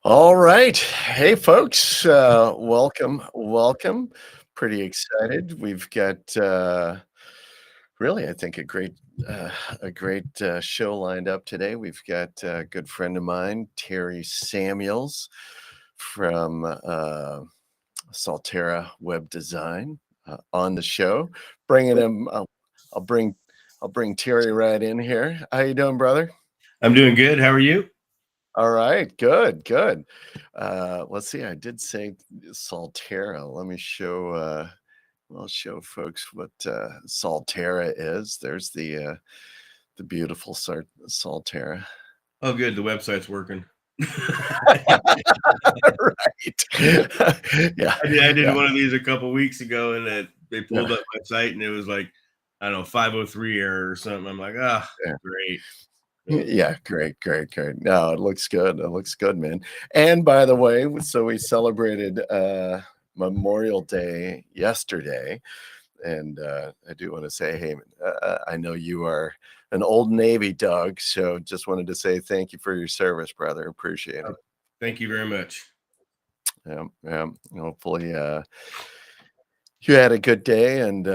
All right. Hey, folks. Welcome. Pretty excited. We've got really, I think, uh, a great show lined up today. We've got a good friend of mine, Terry Samuels from Salterra Web Design, on the show. Bringing him. I'll bring. I'll bring Terry right in here. How you doing, brother? I'm doing good. How are you? All right, good, good. Let's see, I did say Salterra. Let me show I'll show folks what Salterra is. There's the beautiful Salterra. Oh, good. The website's working. Right. Yeah, I did yeah, one of these a couple weeks ago, and they pulled yeah, up my site, and it was like, I don't know, 503 error or something. I'm like, ah, yeah. great. So, Yeah, great, great, great. No, it looks good. It looks good, man. And by the way, so we celebrated Memorial Day yesterday. And I do want to say, hey, I know you are an old Navy dog, so just wanted to say thank you for your service, brother. Appreciate it. thank you very much. Yeah, yeah. Hopefully, you had a good day, and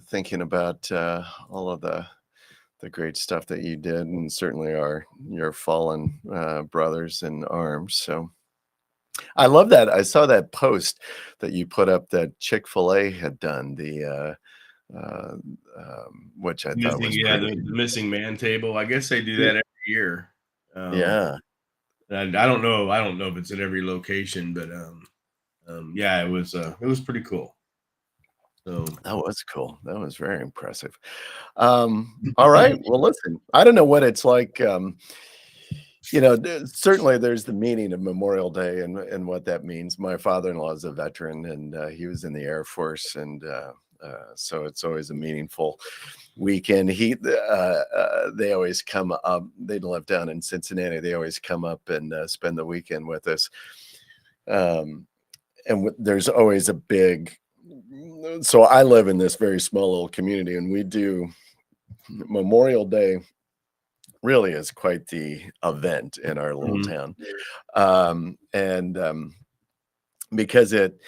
thinking about all of the great stuff that you did, and certainly your fallen brothers in arms. So I love that. I saw that post that you put up that Chick-fil-A had done uh, which I thought Missing, was yeah, pretty. the missing man table. I guess they do that every year. Um, Yeah, and I don't know. I don't know if it's at every location, but yeah, it was pretty cool. So that was cool. That was very impressive. All right. Well, listen, I don't know what it's like. Certainly there's the meaning of Memorial Day and what that means. My father-in-law is a veteran, and he was in the Air Force, and so it's always a meaningful weekend. They always come up. They live down in Cincinnati. They always come up and spend the weekend with us. Um, and there's always a big. So I live in this very small little community, and we do Memorial Day. Really is quite the event in our little mhm. town, and because it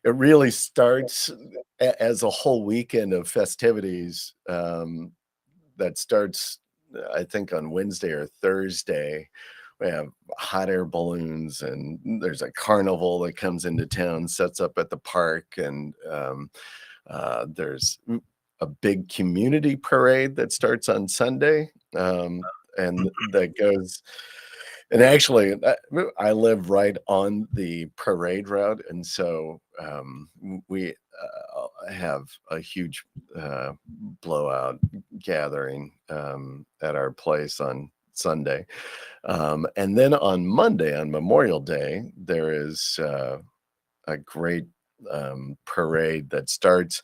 really starts as a whole weekend of festivities, that starts, I think, on Wednesday or Thursday. We have hot air balloons, and there's a carnival that comes into town, sets up at the park, and there's a big community parade that starts on Sunday, and that goes. And actually, I live right on the parade route, and so we have a huge blowout gathering at our place on Sunday. And then on Monday, on Memorial Day, there is a great parade that starts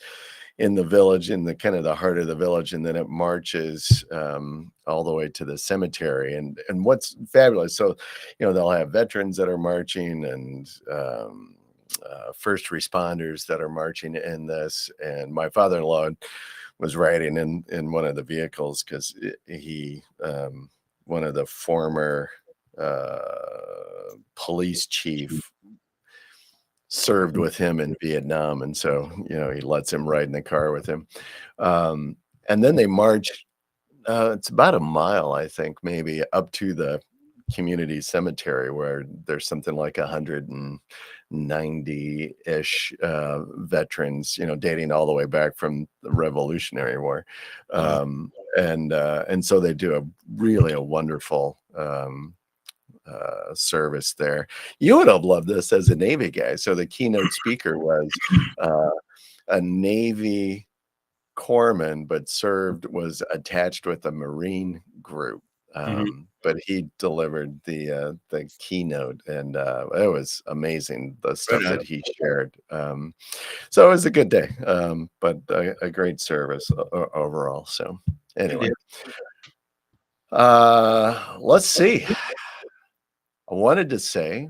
in the village, in the kind of the heart of the village, and then it marches all the way to the cemetery. And what's fabulous, so they'll have veterans that are marching, and first responders that are marching in this. And my father-in-law was riding in one of the vehicles because he one of the former police chief served with him in Vietnam, and so he lets him ride in the car with him. And then they march. It's about a mile, I think, maybe, up to the community cemetery, where there's something like 190-ish veterans, dating all the way back from the Revolutionary War, Wow. and so they do a wonderful service there. You would have loved this as a Navy guy. So the keynote speaker was uh, a Navy corpsman, but was attached with a Marine group. Mhm. But he delivered the keynote, and it was amazing, the Right stuff on. that he shared. So it was a good day, but a great service overall. So Good anyway, deal. let's see. I wanted to say,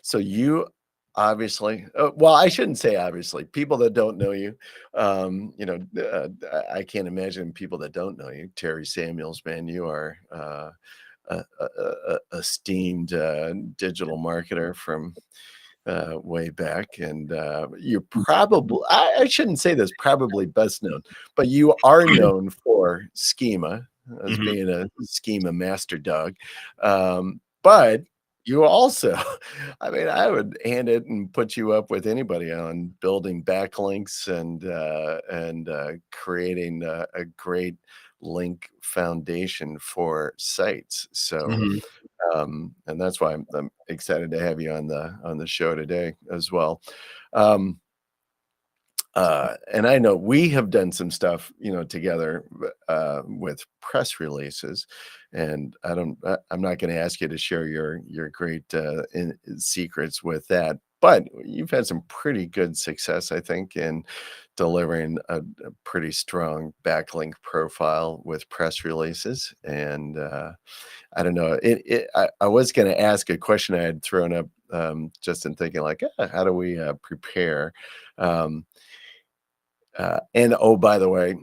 so you obviously, well, I shouldn't say obviously. People that don't know you, I can't imagine people that don't know you. Terry Samuels, man, you are esteemed digital marketer from way back, and you're probably I shouldn't say this probably best known, but you are known for schema as Mhm. being a schema master dog. But you also, I mean, I would hand it and put you up with anybody on building backlinks and creating a great link foundation for sites. So Mhm. and that's why I'm excited to have you on the show today as well. Um, and I know we have done some stuff, you know, together with press releases, and I'm not going to ask you to share your great secrets with that. But you've had some pretty good success, I think, in delivering a pretty strong backlink profile with press releases, and I don't know. I was going to ask a question I had thrown up just in thinking like, how do we prepare? Um, and oh, by the way,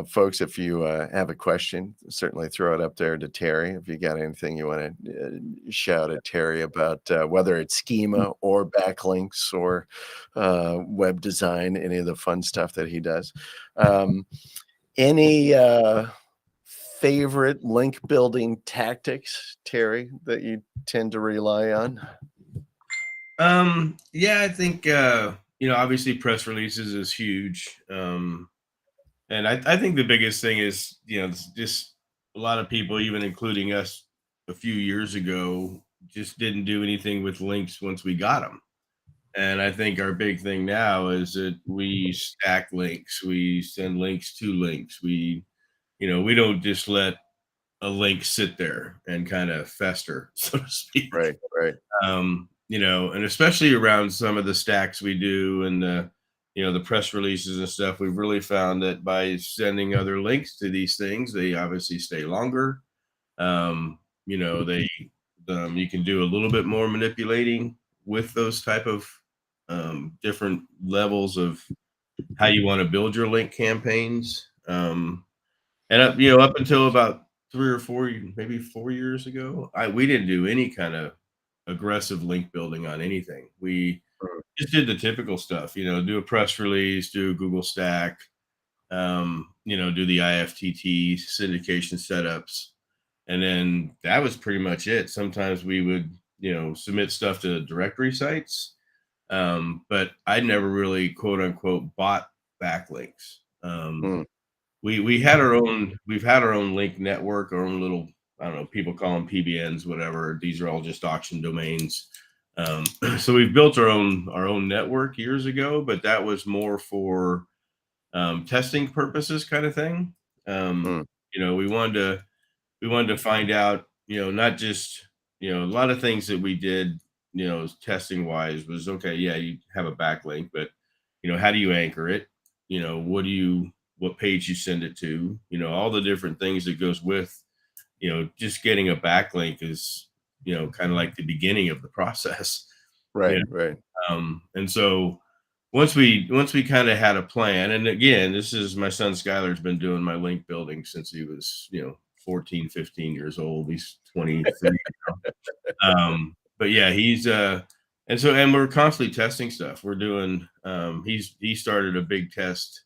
folks, if you have a question, certainly throw it up there to Terry. If you got anything you want to shout at Terry about whether it's schema or backlinks or web design, any of the fun stuff that he does. Any favorite link building tactics, Terry, that you tend to rely on? Yeah, I think obviously press releases is huge. And I think the biggest thing is, it's just a lot of people, even including us a few years ago, just didn't do anything with links once we got them. And I think our big thing now is that we stack links, we send links to links. We don't just let a link sit there and kind of fester, so to speak. Right, right. And especially around some of the stacks we do and the press releases and stuff, we've really found that by sending other links to these things, they obviously stay longer. They you can do a little bit more manipulating with those type of different levels of how you want to build your link campaigns. And up until about 3 or 4, maybe 4 years ago, we didn't do any kind of aggressive link building on anything. We Mm, just did the typical stuff, do a press release, do a Google Stack, do the IFTT syndication setups, and then that was pretty much it. Sometimes we would, submit stuff to directory sites, but I never really quote unquote bought backlinks. mm, We've had our own link network, our own little, I don't know, people call them PBNs, whatever. These are all just auction domains. So we've built our own network years ago, but that was more for testing purposes, kind of thing. Um, mm. we wanted to find out, not just, a lot of things that we did, testing wise was okay. Yeah, you have a backlink, but how do you anchor it? What page you send it to? All the different things that goes with, just getting a backlink is, kind of like the beginning of the process. Right, right. And so once we kind of had a plan, and again, this is my son Skylar's been doing my link building since he was, 14, 15 years old. He's 23 now. But yeah, and we're constantly testing stuff. We're doing he started a big test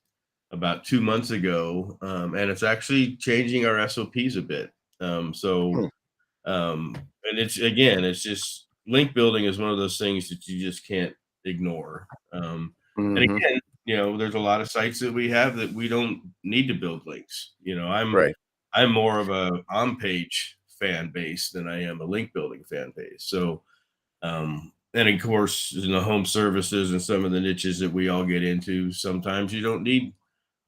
about 2 months ago, and it's actually changing our SOPs a bit. So Hmm, and it's just link building is one of those things that you just can't ignore. And mhm. again, there's a lot of sites that we have that we don't need to build links. I'm Right. I'm more of a on page fan base than I am a link building fan base. So and of course in the home services and some of the niches that we all get into, sometimes you don't need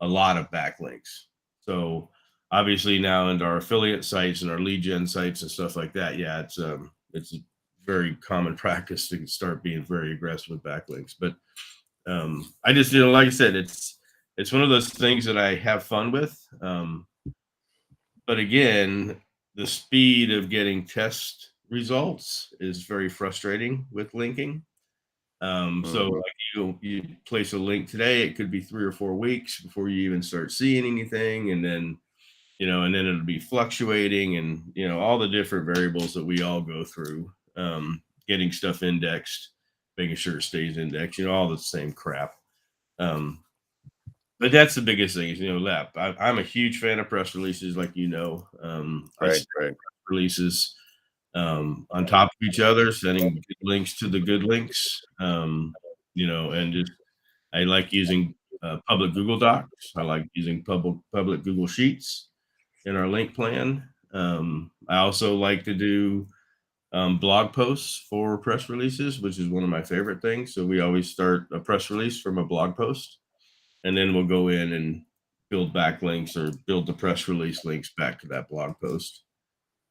a lot of backlinks. So obviously now into our affiliate sites and our lead gen sites and stuff like that, yeah, it's a very common practice to start being very aggressive with backlinks. But I just, like I said, it's one of those things that I have fun with. But again, the speed of getting test results is very frustrating with linking. So Mhm. like you place a link today, it could be 3 or 4 weeks before you even start seeing anything, and then and then it'll be fluctuating, and all the different variables that we all go through, getting stuff indexed, making sure it stays indexed, all the same crap. Um, but that's the biggest thing is, that I'm a huge fan of press releases, like I Right, stack right. releases on top of each other, sending good links to the good links, and just I like using public Google Docs. I like using public Google Sheets in our link plan. I also like to do blog posts for press releases, which is one of my favorite things. So we always start a press release from a blog post, and then we'll go in and build backlinks or build the press release links back to that blog post.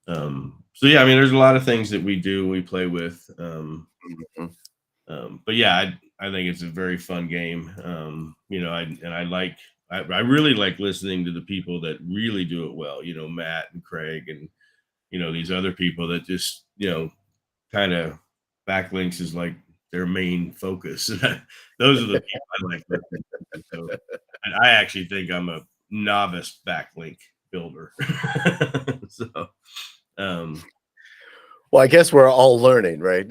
So yeah, I mean, there's a lot of things that we play with. Mhm. But yeah, I think it's a very fun game. I really like listening to the people that really do it well. Matt and Craig and these other people that just kind of backlinks is like their main focus. Those are the people I like listening to. So I actually think I'm a novice backlink builder. So um, Well, I guess we're all learning, right?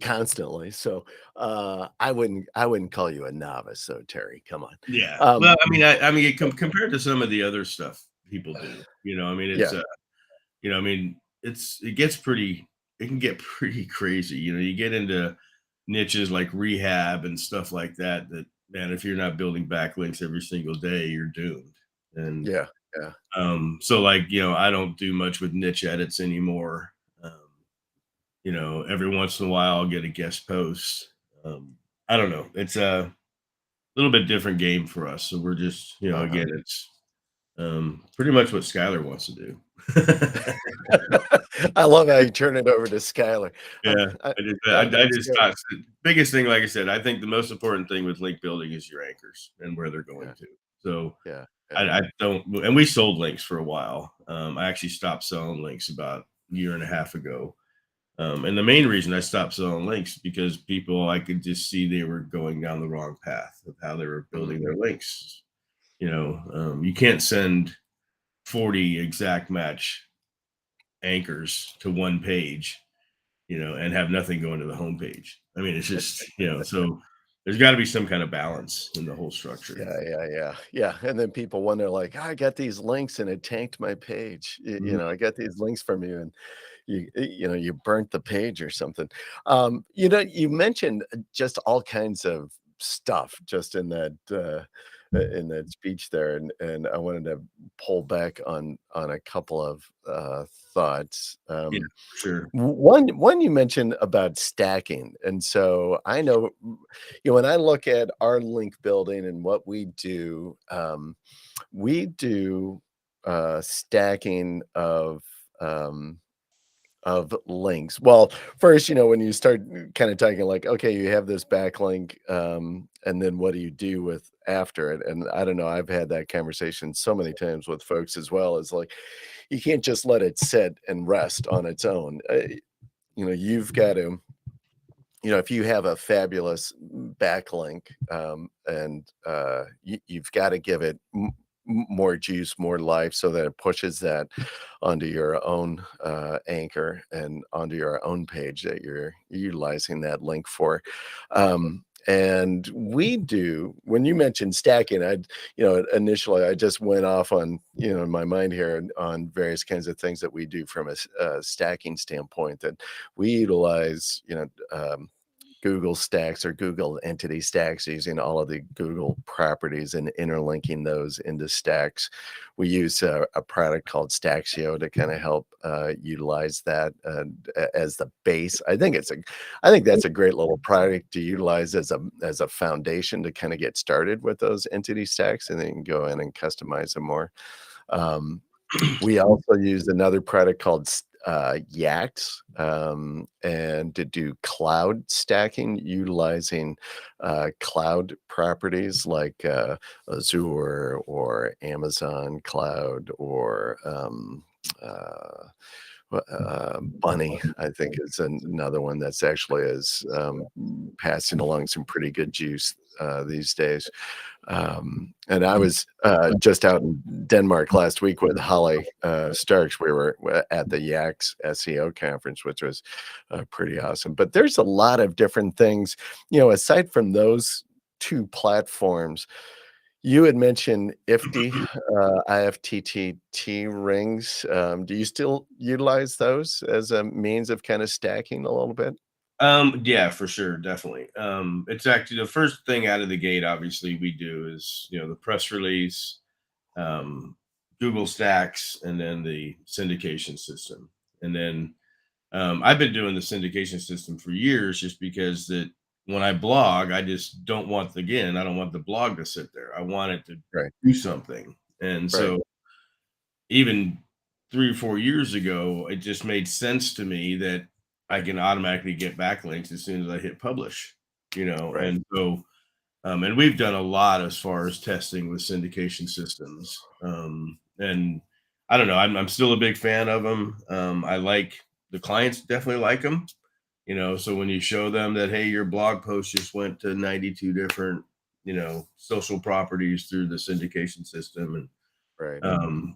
Constantly. So I wouldn't call you a novice, so Terry, come on. yeah. Well, Um, I mean, compared to some of the other stuff people do, I mean, yeah, I mean, it can get pretty crazy. You get into niches like rehab and stuff like that, man, if you're not building backlinks every single day, you're doomed. And yeah, yeah. so like, I don't do much with niche edits anymore. Um, every once in a while I'll get a guest post. Um, I don't know. It's a little bit different game for us. So we're just, Uh-huh. again, it's pretty much what Skylar wants to do. I love how you turn it over to Skylar. Yeah, I That's just great. thought the biggest thing, like I said, I think the most important thing with link building is your anchors and where they're going Yeah, to. So yeah, yeah. I don't, and we sold links for a while. I actually stopped selling links about a year and a half ago. And the main reason I stopped selling links because people, I could just see they were going down the wrong path of how they were building Mhm. their links. You can't send 40 exact match anchors to one page, and have nothing going to the homepage. I mean, it's just, so there's got to be some kind of balance in the whole structure. Yeah, yeah, yeah, yeah, and then people wonder like, "I got these links and it tanked my page." Mhm. I got these links from you and you burnt the page or something. You mentioned just all kinds of stuff just in that speech there, and I wanted to pull back on a couple of thoughts. Yeah, for sure. One you mentioned about stacking, and so I know, when I look at our link building and what we do stacking of links. Well, first, when you start kind of talking like, okay, you have this backlink, and then what do you do with after it? And I don't know, I've had that conversation so many times with folks as well. As like, you can't just let it sit and rest on its own. You've got to, if you have a fabulous backlink, and you've got to give it more juice, more life, so that it pushes that onto your own anchor and onto your own page that you're utilizing that link for. And we do, when you mentioned stacking, initially I just went off on, in my mind here on various kinds of things that we do from a stacking standpoint that we utilize, Google Stacks or Google Entity Stacks using all of the Google properties and interlinking those into stacks. We use a product called Staxio to kind of help utilize that as the base. I think that's a great little product to utilize as a foundation to kind of get started with those entity stacks, and then you can go in and customize them more. Um, we also use another product called Yax, and to do cloud stacking utilizing cloud properties like Azure or Amazon Cloud or Bunny, I think is another one that's actually is passing along some pretty good juice these days. And I was just out in Denmark last week with Holly Starks. We were at the Yaks SEO conference, which was pretty awesome. But there's a lot of different things, aside from those two platforms. You had mentioned IFTTT IFTTT rings. Do you still utilize those as a means of kind of stacking a little bit? Yeah, for sure, definitely. It's actually the first thing out of the gate, obviously, we do is, the press release, um, Google Stacks, and then the syndication system. And then I've been doing the syndication system for years just because that when I blog, I just don't want, again, I don't want the blog to sit there. I want it to Right, do something. And right, so even 3 or 4 years ago, it just made sense to me that I can automatically get backlinks as soon as I hit publish, right. and so, and we've done a lot as far as testing with syndication systems. And I don't know, I'm still a big fan of them. I like the clients definitely like them, so when you show them that, hey, your blog post just went to 92 different, social properties through the syndication system, and Right.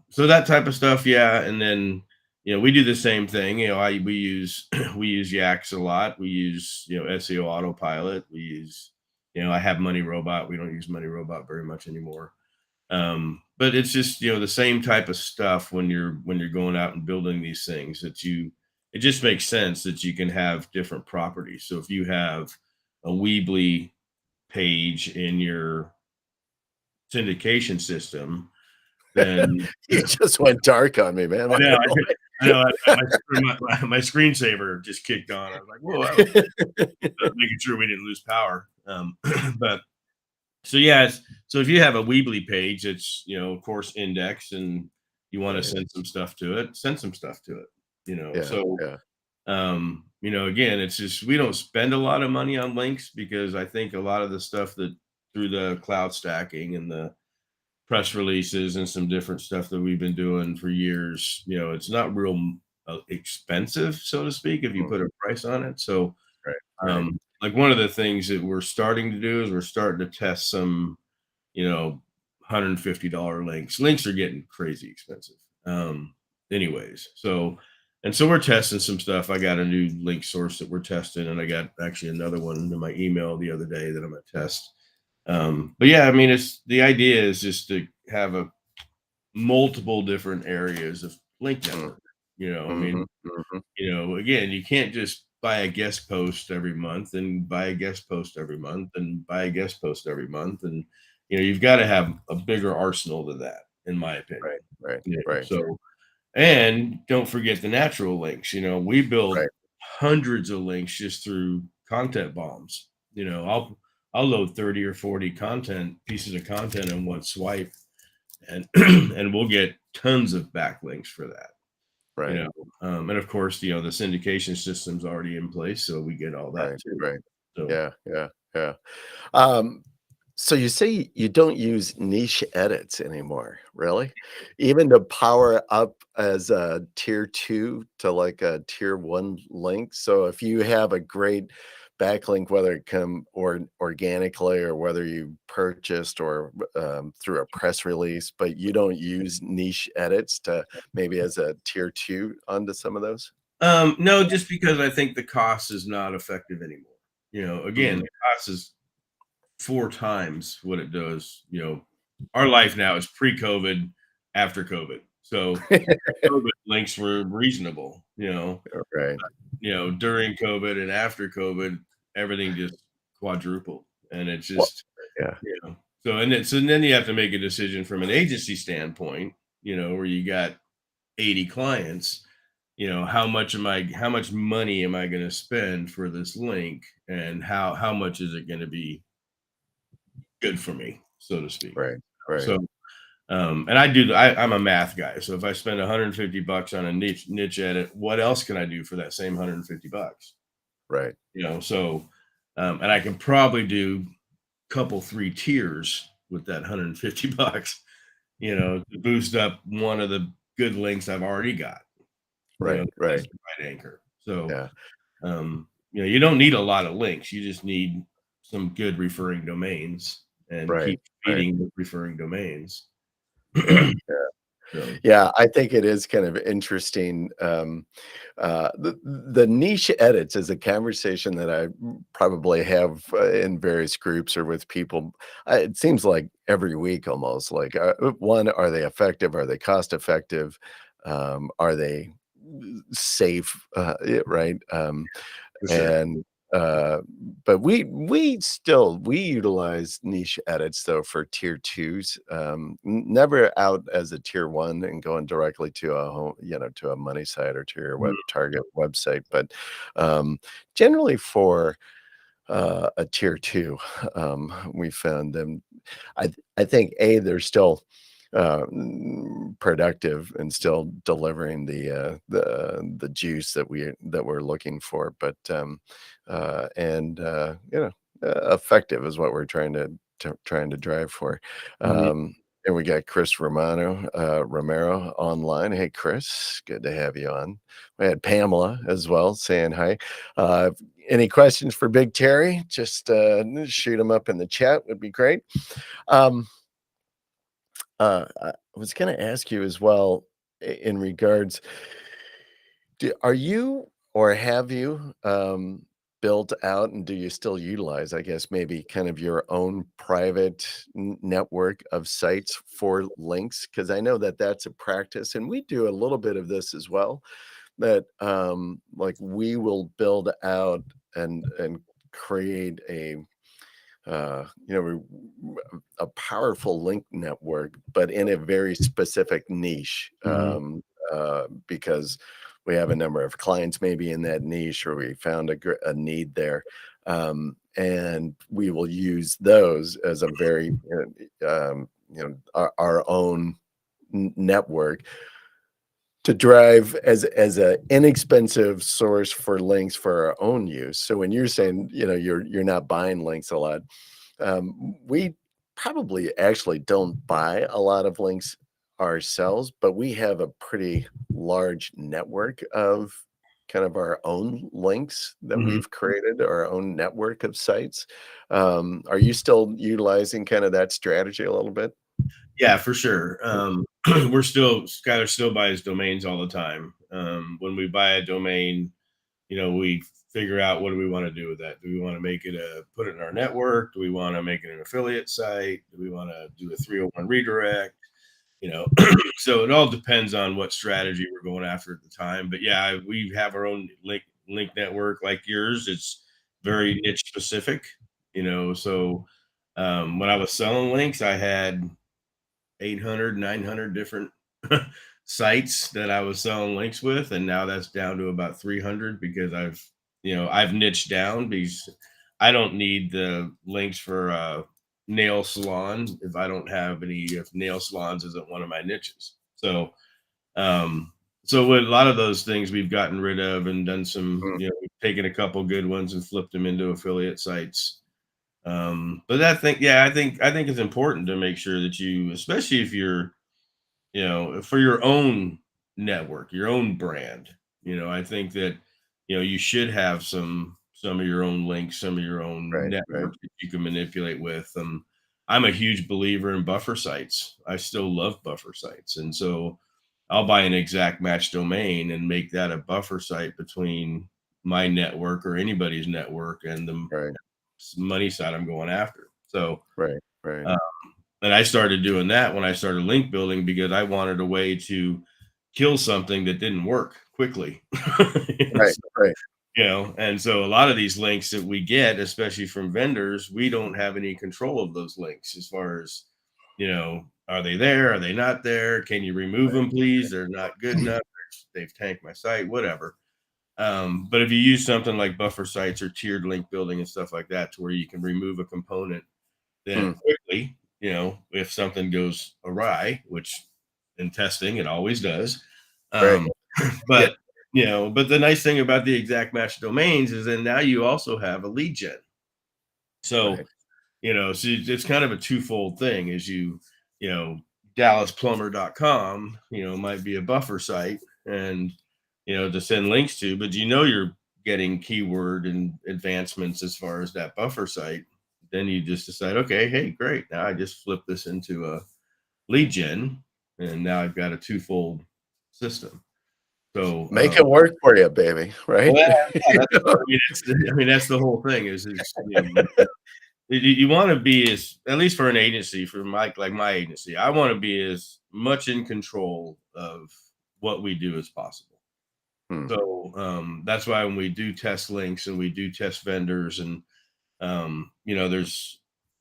so that type of stuff, yeah. And then, we do the same thing. We use we use Yaks a lot. We use, SEO Autopilot. We use, I have Money Robot. We don't use Money Robot very much anymore. But it's just, the same type of stuff when you're going out and building these things it just makes sense that you can have different properties. So if you have a Weebly page in your syndication system, then You just went dark on me, man. I know, I know. My screensaver just kicked on. I was like, "Whoa!" I was making sure we didn't lose power. But so yeah, so if you have a Weebly page, it's of course indexed, and you want to Right. send some stuff to it, send some stuff to it. Yeah, So yeah, again, it's just we don't spend a lot of money on links because I think a lot of the stuff that through the cloud stacking and the press releases and some different stuff that we've been doing for years. It's not real expensive, so to speak, if you mm, put a price on it. So, right, right. like one of the things that we're starting to do is we're starting to test some, $150 links. Links are getting crazy expensive. Anyways, so we're testing some stuff. I got a new link source that we're testing, and I got actually another one in my email the other day that I'm gonna test. But yeah, I mean, it's the idea is just to have a multiple different areas of link Mm, network. I mean, mhm, mhm. again, you can't just buy a guest post every month and buy a guest post every month and buy a guest post every month. And, you've got to have a bigger arsenal than that, in my opinion. Right, right, right, So, and don't forget the natural links. We build right, hundreds of links just through content bombs. I'll load 30 or 40 content pieces of content in one swipe, and and we'll get tons of backlinks for that. you right, know and of course, the syndication system's already in place, so we get all that right, too. right. So Yeah, yeah, yeah. Um, so you say you don't use niche edits anymore, really? Even to power up as a tier 2 to like a tier 1 link? So if you have a great backlink, whether it come or organically or whether you purchased or through a press release, but you don't use niche edits to maybe as a tier 2 onto some of those? no, just because I think the cost is not effective anymore. Again, Mhm. the cost is 4 times what it does. Our life now is pre-COVID, after COVID. So COVID links were reasonable. Right. During COVID and after COVID, everything just quadrupled, and it's Well, just, yeah, so then you have to make a decision from an agency standpoint, where you got 80 clients. How much money am I going to spend for this link, and how much is it going to be good for me, so to speak. right, right, So, and I'm a math guy. So if I spend $150 on a niche edit, what else can I do for that same $150? right, So, and I can probably do couple 3 tiers with that $150, to boost up one of the good links I've already got. right, That's right. the right anchor. So, Yeah. you don't need a lot of links. You just need some good referring domains, and Right. keep Right. feeding the referring domains. Yeah. So, Yeah, I think it is kind of interesting. The niche edits is a conversation that I probably have in various groups or with people. It seems like every week almost. Like, one, are they effective? Are they cost effective? Are they safe? Right. for sure. And uh but we utilize niche edits though for tier twos, never out as a tier one and going directly to a home, to a money site or to your web Mhm, target website, but um generally for a tier two. We found them. I think they're still productive and still delivering the juice that we're looking for, but and effective is what we're trying to drive for. mhm. And we got Chris Romero online. Hey, Chris, good to have you on. We had Pamela as well saying hi. Uh, any questions for Big Terry? Just shoot them up in the chat would be great. Um, I was going to ask you as well in regards. Are you or have you built out and do you still utilize, I guess, maybe kind of your own private network of sites for links? Because I know that that's a practice, and we do a little bit of this as well. That like we will build out and create a powerful link network, but in a very specific niche, Mhm. because we have a number of clients maybe in that niche, or we found a need there, and we will use those as a very our own network to drive as a inexpensive source for links for our own use. So when you're saying, you're not buying links a lot, we probably actually don't buy a lot of links ourselves, but we have a pretty large network of kind of our own links that Mhm. we've created, our own network of sites. Are you still utilizing kind of that strategy a little bit? Yeah, for sure. We're still Skylar still buys domains all the time. When we buy a domain, we figure out what do we want to do with that. Do we want to make it put it in our network? Do we want to make it an affiliate site? Do we want to do a 301 redirect? So it all depends on what strategy we're going after at the time. But yeah, we have our own link network like yours. It's very niche specific. So when I was selling links, I had 800, 900 different sites that I was selling links with. And now that's down to about 300 because I've niched down because I don't need the links for a nail salon if I don't have any, if nail salons isn't one of my niches. Um, so with a lot of those things we've gotten rid of and done some, Mm, we've taken a couple good ones and flipped them into affiliate sites. But I think it's important to make sure that you, especially if you're, for your own network, your own brand, I think that, you should have some of your own links, some of your own right, right, network that you can manipulate with. I'm a huge believer in buffer sites. I still love buffer sites. And so I'll buy an exact match domain and make that a buffer site between my network or anybody's network and the right, money side I'm going after. So, right, right, uh, and I started doing that when I started link building because I wanted a way to kill something that didn't work quickly. right, right, And so a lot of these links that we get, especially from vendors, we don't have any control of those links as far as, are they there? Are they not there? Can you remove them, please? They're not good enough. They've tanked my site, whatever. But if you use something like buffer sites or tiered link building and stuff like that, to where you can remove a component then mm, quickly, if something goes awry, which in testing it always does. right, Um, yeah, but the nice thing about the exact match domains is then now you also have a lead gen. So, right, so it's kind of a twofold thing is you know, DallasPlumber.com, might be a buffer site and, to send links to, but you're getting keyword and advancements as far as that buffer site then you just decide, okay, hey, great. Now I just flip this into a lead gen, and now I've got a twofold system. So, Make it work for you, baby, right? well, yeah, You that's know? I mean, that's the whole thing is, you want to be as, at least for an agency, for like my agency, I want to be as much in control of what we do as possible. Hmm. So that's why when we do test links and we do test vendors, and there's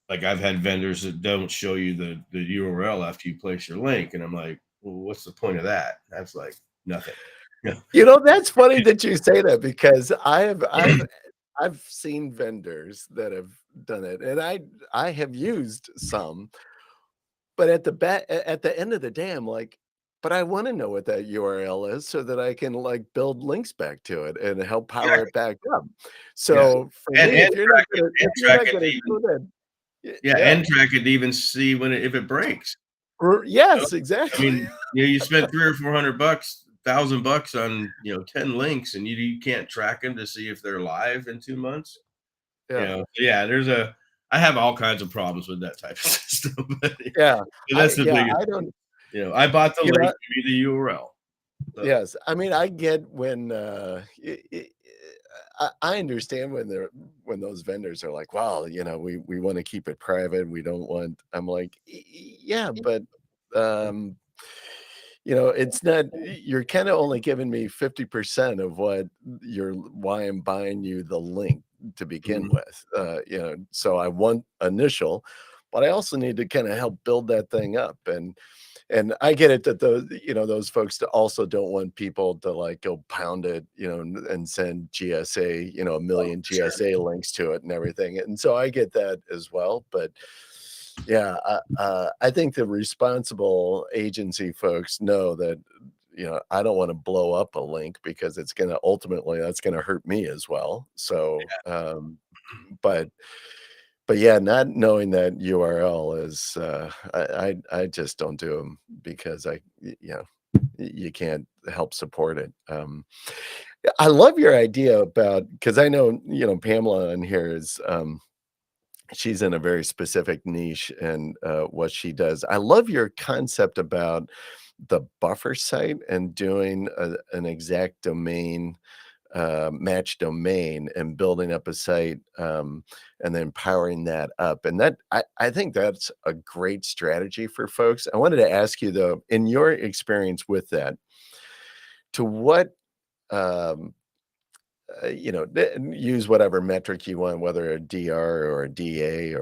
like, I've had vendors that don't show you the URL after you place your link, and I'm like, well, what's the point of that? That's like nothing. Yeah. You know, that's funny that you say that because I've seen vendors that have done it, and I have used some, but at the end of the day, I'm like, but I wanna know what that URL is so that I can, like, build links back to it and help power Exactly. it back up. Yeah. So, for And me, and track it, if and you're track not it gonna even, do that, yeah, yeah. and track it to even see when if it breaks. You know? Yes, I exactly. mean, you spent 300 or 400 bucks, $1,000 on 10 links, and you can't track them to see if they're live in 2 months. Yeah, Yeah, I have all kinds of problems with that type of system. yeah. But that's the biggest. I don't I bought the you link, know give me the URL. So yes, I mean, I get when, I understand when those vendors are like, "Well, we wanna keep it private, we don't want." I'm like, Yeah, but, um, it's not you're kinda only giving me 50% of what you're why I'm buying you the link to begin mhm. with, so I want initial, but I also need to kinda help build that thing up, and I get it that those folks also don't want people to, like, go pound it, and send GSA, a Oh, million for sure. GSA links to it and everything, and so I get that as well, but yeah, I think the responsible agency folks know that, I don't wanna blow up a link because that's gonna hurt me as well, so, but yeah, not knowing that URL is, I just don't do them because you can't help support it. I love your idea about because I know, Pamela in here is, she's in a very specific niche and, what she does. I love your concept about the buffer site and doing an exact domain match domain and building up a site, and then powering that up. And I think that's a great strategy for folks. I wanted to ask you though, in your experience with that, to what um, use whatever metric you want, whether a DR or a DA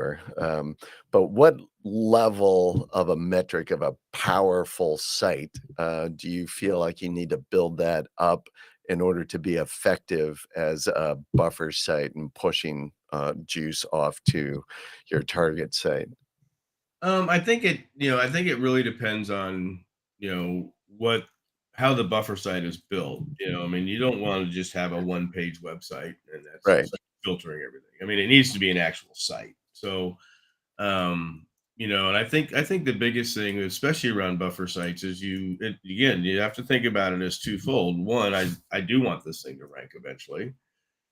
but what level of a metric of a powerful site do you feel like you need to build that up in order to be effective as a buffer site and pushing juice off to your target site? I think it really depends on, what how the buffer site is built. I mean, you don't want to just have a one-page website and that's Right, just filtering everything. I mean, it needs to be an actual site. So, and I think the biggest thing, especially around buffer sites, is again, you have to think about it as twofold. One, I do want this thing to rank eventually.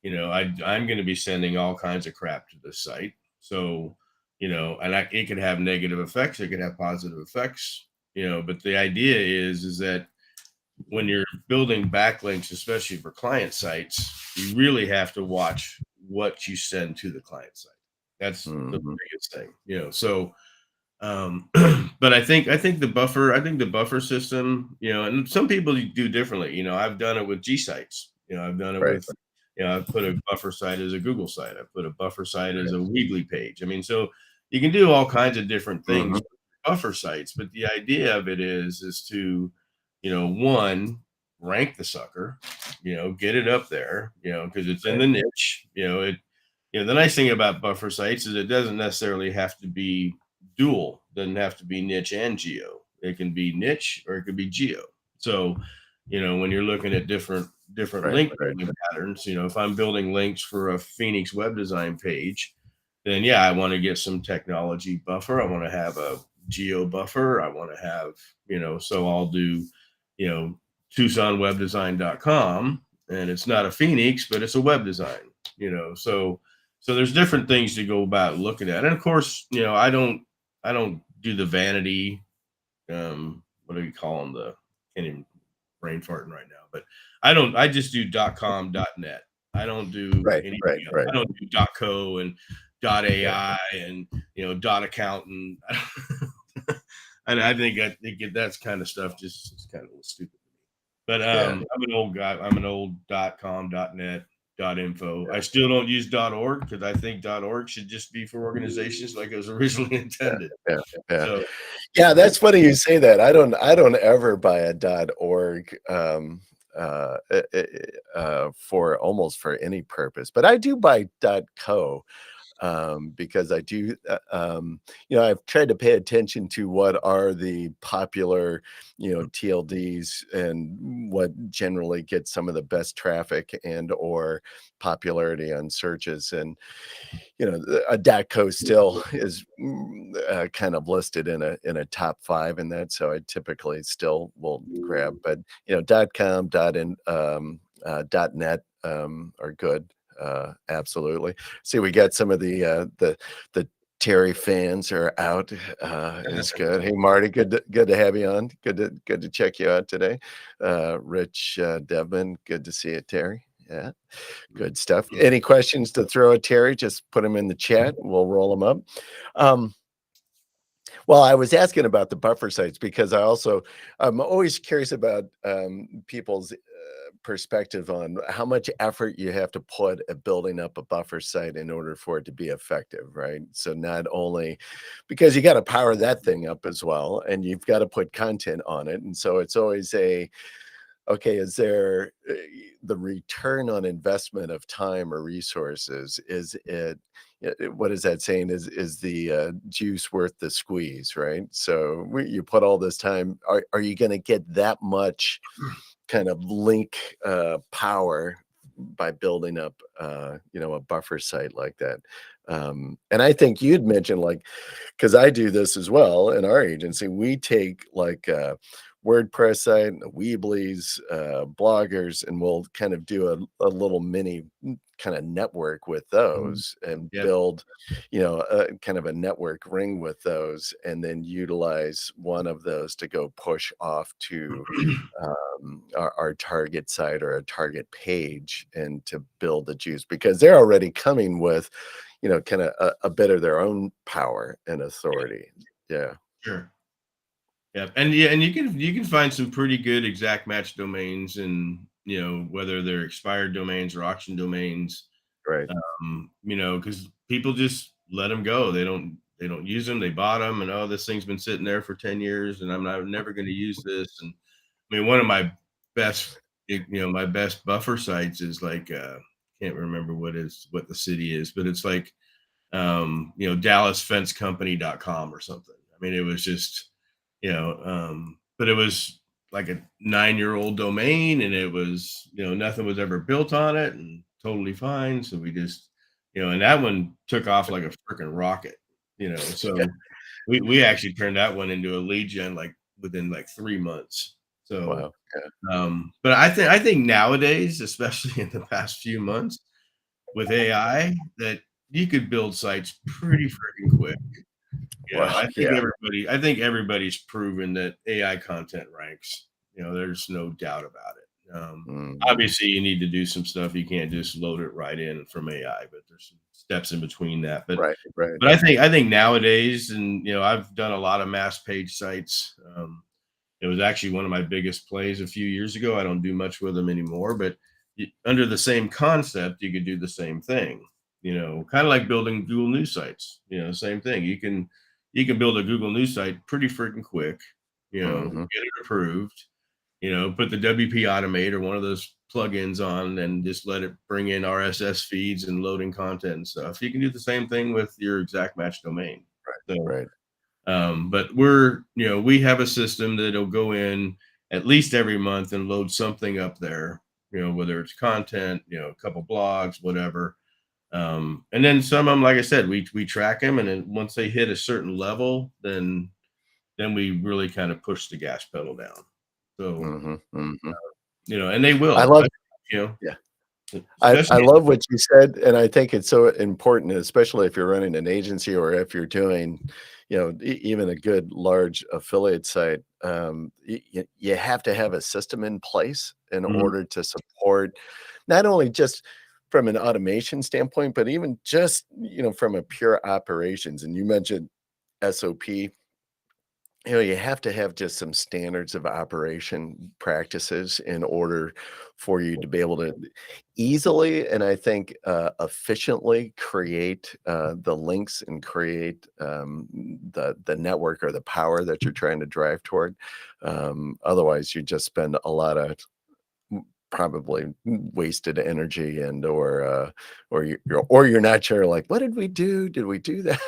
I'm going to be sending all kinds of crap to this site. So, and it could have negative effects, it could have positive effects, but the idea is that when you're building backlinks, especially for client sites, you really have to watch what you send to the client site. That's the mhm, biggest thing, So, but I think the buffer system, and some people do differently. I've done it with G sites. I've done it right, with, I've put a buffer site as a Google site. I've put a buffer site as right, a Weebly page. I mean, so you can do all kinds of different things mhm, with buffer sites, but the idea of it is to, one, rank the sucker, get it up there, because it's in right, the niche. The nice thing about buffer sites is it doesn't necessarily have to be dual, doesn't have to be niche and geo. It can be niche or it could be geo. So, when you're looking at different right, link right, building patterns, if I'm building links for a Phoenix web design page, then yeah, I want to get some technology buffer. I want to have a geo buffer. I want to have, so I'll do, you know, TucsonWebDesign.com, and it's not a Phoenix, but it's a web design, so So there's different things to go about looking at. And of course, I don't do the vanity, what do you call them? The can't even brain farting right now, but I just do .com, .net. I don't do Right, anything right, else. right. I don't do .co and Yeah, .ai and dot accountant. And I think that's kind of stuff just is kind of a little stupid. But yeah, I'm an old guy. I'm an old .com, .net, .info. I yeah, still don't use .org because I think .org should just be for organizations like it was originally yeah, intended. yeah, yeah. So Yeah, that's funny you say that. I don't ever buy a .org, for almost for any purpose, but I do buy .co. Because I do, I've tried to pay attention to what are the popular, TLDs and what generally gets some of the best traffic and or popularity on searches. And, a DATCO still is kind of listed in a top five in that. So I typically still will grab, but, .com, .net are good. Absolutely. See, we got some of the Terry fans are out. Is good. Hey, Marty, good to have you on. Good to check you out today. Rich Devman, good to see you, Terry. Yeah, good stuff. Any questions to throw at Terry? Just put them in the chat. We'll roll them up. Um, well, I was asking about the buffer sites because I'm always curious about people's perspective on how much effort you have to put at building up a buffer site in order for it to be effective, right? So not only because you got to power that thing up as well, and you've got to put content on it, and so it's always okay, is there the return on investment of time or resources? Is it what is that saying? Is the juice worth the squeeze, right? So you put all this time, are you going to get that much kind of link power by building up a buffer site like that? And I think you'd mentioned, like, because I do this as well in our agency, we take like WordPress site, Weebly's, bloggers, and we'll kind of do a little mini kind of network with Mhm. those and Yep. build, kind of a network ring with those, and then utilize one of those to go push off to our target site or a target page and to build the juice because they're already coming with, kind of a bit of their own power and authority. Yeah. Sure. Yeah, and yeah, and you can find some pretty good exact match domains, and whether they're expired domains or auction domains. Right. Because people just let them go. They don't use them. They bought them, and oh, this thing's been sitting there for 10 years, and I'm never going to use this. And I mean, one of my best, my best buffer sites is like can't remember what the city is, but it's like DallasFenceCompany.com or something. I mean, it was just but it was like a 9-year-old domain, and it was nothing was ever built on it, and totally fine. So we just and that one took off like a freaking rocket. Yeah. So we actually turned that one into a lead gen like within like 3 months. So Wow. Yeah. but I think nowadays, especially in the past few months with AI, that you could build sites pretty freaking quick. Wow. I think Yeah. everybody's proven that AI content ranks. There's no doubt about it. Mhm. Obviously, you need to do some stuff. You can't just load it right in from AI, but there's some steps in between that. But Right. Right. but I think nowadays, and I've done a lot of mass page sites. It was actually one of my biggest plays a few years ago. I don't do much with them anymore, but under the same concept, you could do the same thing. Kind of like building Google News sites. Same thing. You can build a Google News site pretty freaking quick. Mhm. Get it approved. Put the WP Automate or one of those plugins on, and just let it bring in RSS feeds and loading content and stuff. You can do the same thing with your exact match domain. So Right. but we have a system that'll go in at least every month and load something up there, whether it's content, a couple blogs, whatever. And then some of them, like I said, we track them, and then once they hit a certain level, then we really kind of push the gas pedal down. So, Mhm. Mhm. and they I will. love You know, Yeah. I especially. love what you said, and I think it's so important, especially if you're running an agency or if you're doing, even a good large affiliate site. You have to have a system in place in Mhm. order to support not only just from an automation standpoint, but even just from a pure operations. And you mentioned SOP. You have to have just some standards of operation practices in order for you to be able to easily and I think efficiently create the links and create the network or the power that you're trying to drive toward. Otherwise, you just spend a lot of probably wasted energy and or you're not sure like what did we do that.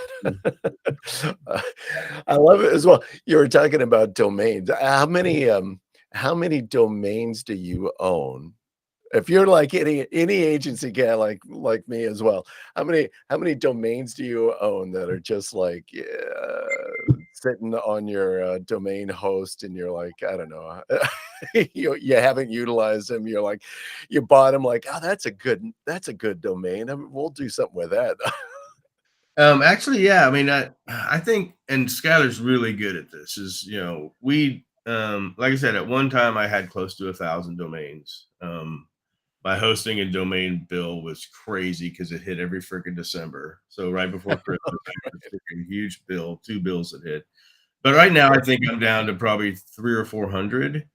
Uh, I love it as well. You were talking about domains. How many domains do you own? If you're like any agency guy like me as well, how many domains do you own that are just like, sitting on your, domain host and you're like, I don't know, you haven't utilized them, you're like you bought them like, "Oh, that's a good domain, we'll do something with that." Actually, yeah. I mean, I think, and Skylar's really good at this. Is we like I said, at one time I had close to 1,000 domains. My hosting and domain bill was crazy because it hit every freaking December. So right before Christmas, I had a freaking huge bill, two bills that hit. But right now, I think I'm down to probably 300 or 400.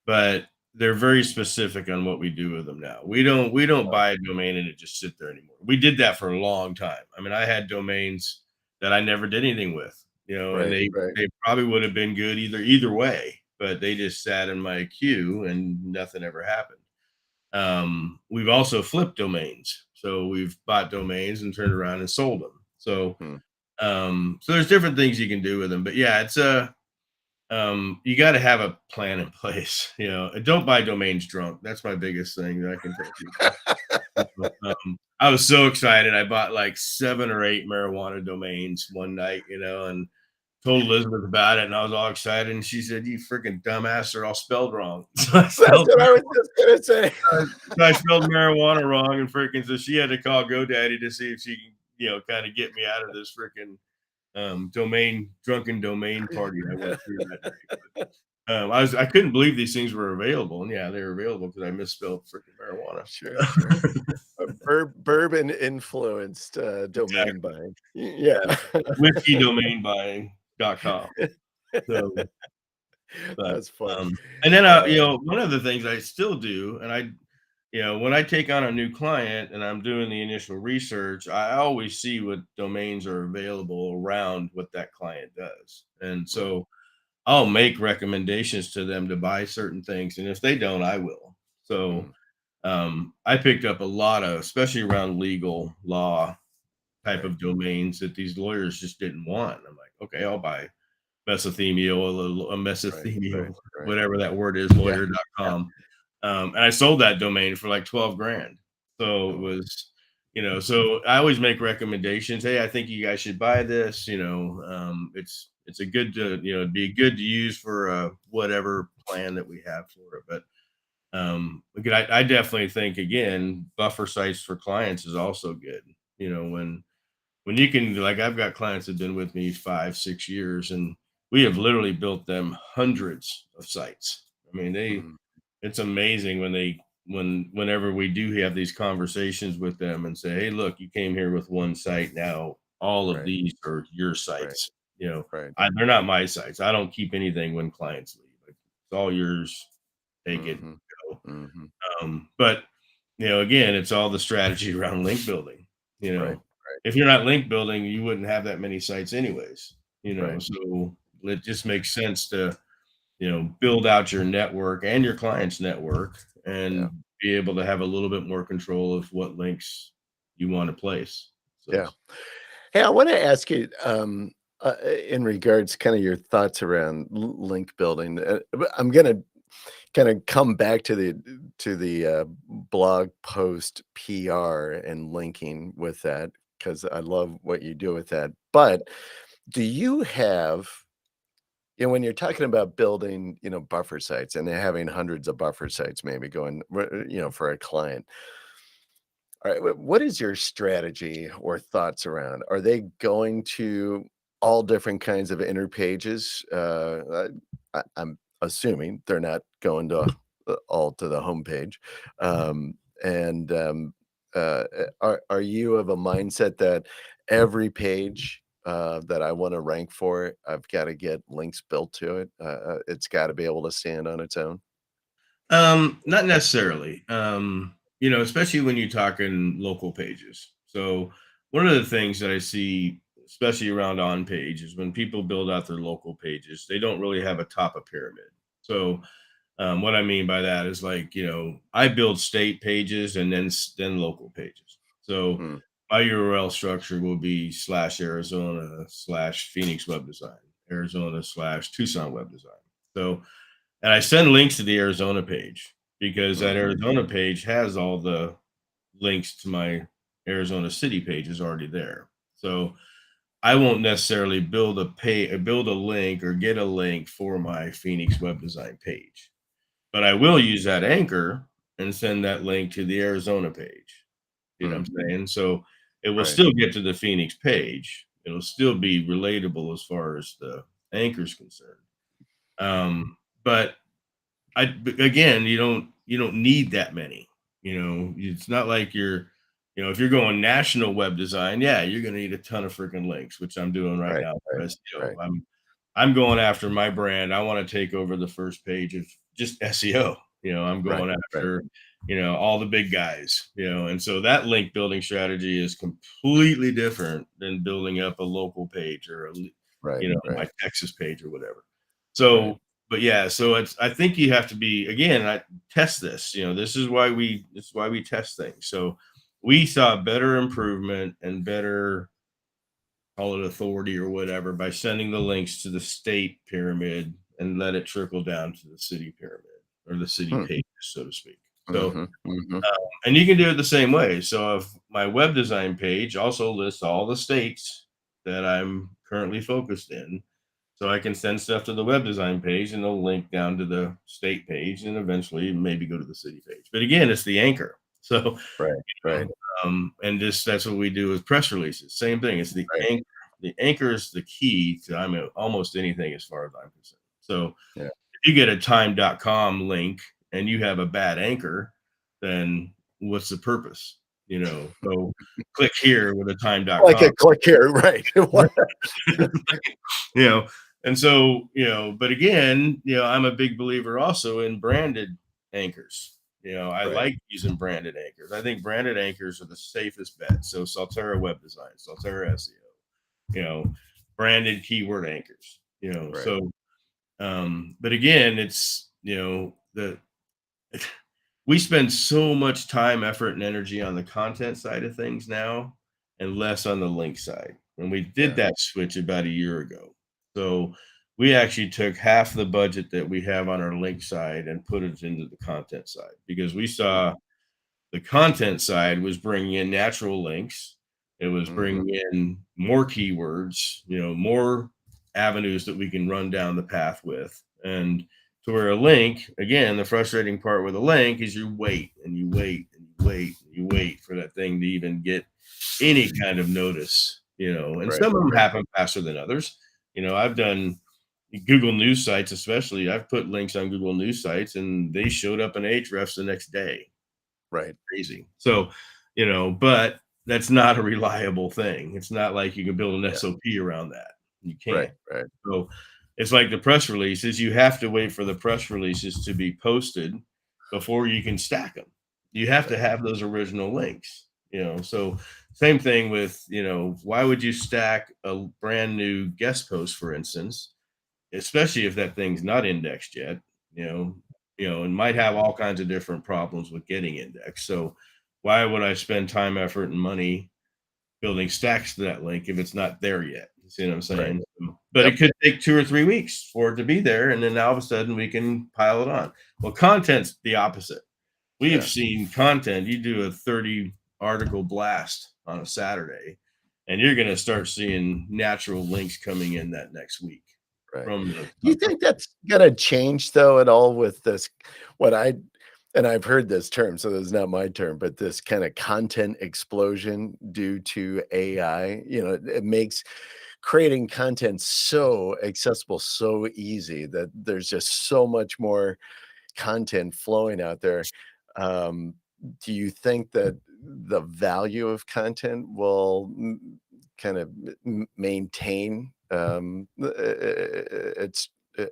But they're very specific on what we do with them now. We don't buy a domain and it just sit there anymore. We did that for a long time. I mean, I had domains that I never did anything with, and Right, right. they probably would have been good either way, but they just sat in my queue and nothing ever happened. We've also flipped domains. So we've bought domains and turned around and sold them. So Hmm, so there's different things you can do with them. But yeah, it's a you got to have a plan in place. And don't buy domains drunk. That's my biggest thing that I can tell people. I was so excited. I bought like 7 or 8 marijuana domains one night, and told Elizabeth about it, and I was all excited. And she said, "You freaking dumbass, they're all spelled wrong." So I that's spelled what I was just gonna say. I spelled marijuana wrong, and freaking so she had to call GoDaddy to see if she can, kind of get me out of this freaking drunken domain party I went through that day. I couldn't believe these things were available, and yeah, they were available because I misspelled freaking marijuana. Sure, sure. Bourbon influenced, domain Exactly. buying. Yeah. Yeah. Whiskeydomainbuying.com. So, but That's funny. and then Uh, one of the things I still do, and when I take on a new client and I'm doing the initial research, I always see what domains are available around what that client does. And mm, so I'll make recommendations to them to buy certain things. And if they don't, I will. So mm, I picked up a lot of, especially around legal type right, of domains that these lawyers just didn't want. I'm like, okay, I'll buy mesothelial, a right, right, mesothelial, right. whatever that word is, Yeah, yeah, lawyer.com. And I sold that domain for like 12 grand. So it oh, was, so I always make recommendations. Hey, I think you guys should buy this. It's a good to, it'd be good to use for whatever plan that we have for it. But again, I definitely think again, buffer sites for clients is also good. When you can, like, I've got clients that have been with me 5, 6 years, and we have literally built them hundreds of sites. I mean, mm, it's amazing whenever we do have these conversations with them and say, hey, look, you came here with one site. Now all of right, these are your right, sites. right. They're not my sites. I don't keep anything when clients leave. Like, it's all yours. Take it. Mhm, Go. mhm, But again, it's all the strategy around link building. You right, know, if you're not link building, you wouldn't have that many sites anyways. right, So it just makes sense to build out your network and your client's network yeah, and be able to have a little bit more control of what links you want to place. So yeah. Hey, I wanna ask you, in regards kinda your thoughts around link building, but I'm gonna kinda come back to the blog post PR and linking with that because I love what you do with that, but do you have when you're talking about building, buffer sites and having hundreds of buffer sites maybe going, for a client, All right, what is your strategy or thoughts around? Are they going to all different kinds of inner pages? I'm assuming they're not going to all to the homepage. And are you of a mindset that every page that I want to rank for, I've got to get links built to it? It's got to be able to stand on its own. Not necessarily. Especially when you're talking local pages. So one of the things that I see, especially around on page, is when people build out their local pages, they don't really have a top of pyramid. So what I mean by that is like, I build state pages and then local pages. So Hmm. my URL structure will be /Arizona/Phoenix web design, Arizona/Tucson web design. So, and I send links to the Arizona page because that Hmm. Arizona page has all the links to my Arizona city pages already there. So I won't necessarily build a link or get a link for my Phoenix web design page, but I will use that anchor and send that link to the Arizona page. You know Hmm. what I'm saying? So it will Right. still get to the Phoenix page. It'll still be relatable as far as the anchor's concerned. But again, you don't need that many. It's not like if you're going national web design, yeah, you're going to need a ton of freaking links, which I'm doing right Right. now for Right. SEO. Right. I'm going after my brand. I want to take over the first page of just SEO. I'm Right. going Right. after all the big guys. And so that link building strategy is completely different than building up a local page or Right. Right. my Texas page or whatever. Right. So but yeah, so I think you have to be, again, I test this. This is why we test things. So we saw better improvement and better, call it authority or whatever, by sending the links to the state pyramid and let it trickle down to the city pyramid or the city Hmm. pages, so to speak. So Mhm, mhm. and you can do it the same way. So if my web design page also lists all the states that I'm currently focused in, so I can send stuff to the web design page and it'll link down to the state page and eventually maybe go to the city page. But again, it's the anchor. So, Right, right, and that's what we do with press releases. Same thing. It's the right. anchor. The anchor is the key to almost anything as far as I'm concerned. So Yeah. if you get a time.com link and you have a bad anchor, then what's the purpose? So click here with a Like time.com. a click here, right. What you know and so but again, I'm a big believer also in branded anchors. I Right, like using branded anchors. I think branded anchors are the safest bet. So Salterra Web Design, Salterra SEO, branded keyword anchors. right. But again, it's the we spend so much time, effort, and energy on the content side of things now and less on the link side. And we did Yeah. that switch about a year ago. So we actually took half the budget that we have on our link side and put it into the content side because we Mm, saw the content side was bringing in natural links. It was mhm. bringing in more keywords, more avenues that we can run down the path with. And to where a link, again, the frustrating part with a link is you wait and you wait and you wait and you wait for that thing to even get any kind of notice, and Right, some of them right. happen faster than others. I've done Google News sites, especially. I've put links on Google News sites and they showed up in Ahrefs the next day. Right. Crazy. So, but that's not a reliable thing. It's not like you can build an Yeah. SOP around that. You Right, can't. right. So it's like the press releases. You have to wait for the press releases to be posted before you can stack them. You have to Right. have those original links. So same thing with, why would you stack a brand new guest post, for instance, especially if that thing's not indexed yet, you know, and might have all kinds of different problems with getting indexed. So why would I spend time, effort, and money building stacks to that link if it's not there yet? You see what I'm Right. saying? But Yep. it could take 2 or 3 weeks for it to be there, and then all of a sudden we can pile it on. Well, content's the opposite. We have Yeah. seen content. You do a 30 article blast on a Saturday, and you're going to start seeing natural links coming in that next week Right. from the Do you think that's gonna change though at all with this what I And I've heard this term, so this is not my term, but this kind of content explosion due to AI, it makes creating content so accessible, so easy that there's just so much more content flowing out there. Um, do you think that the value of content will kind of maintain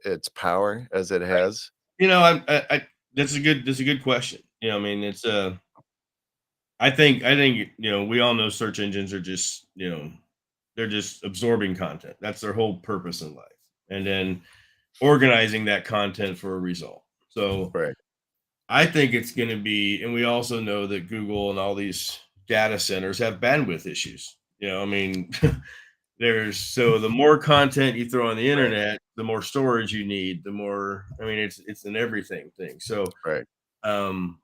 its power as it Right. has? I that's a good question. I mean, it's I think we all know search engines are just they're just absorbing content. That's their whole purpose in life, and then organizing that content for a result. So Right. I think it's going to be, and we also know that Google and all these data centers have bandwidth issues. I mean, so the more content you throw on the Right. internet, the more storage you need, the more, I mean, it's an everything thing. So, Right. um,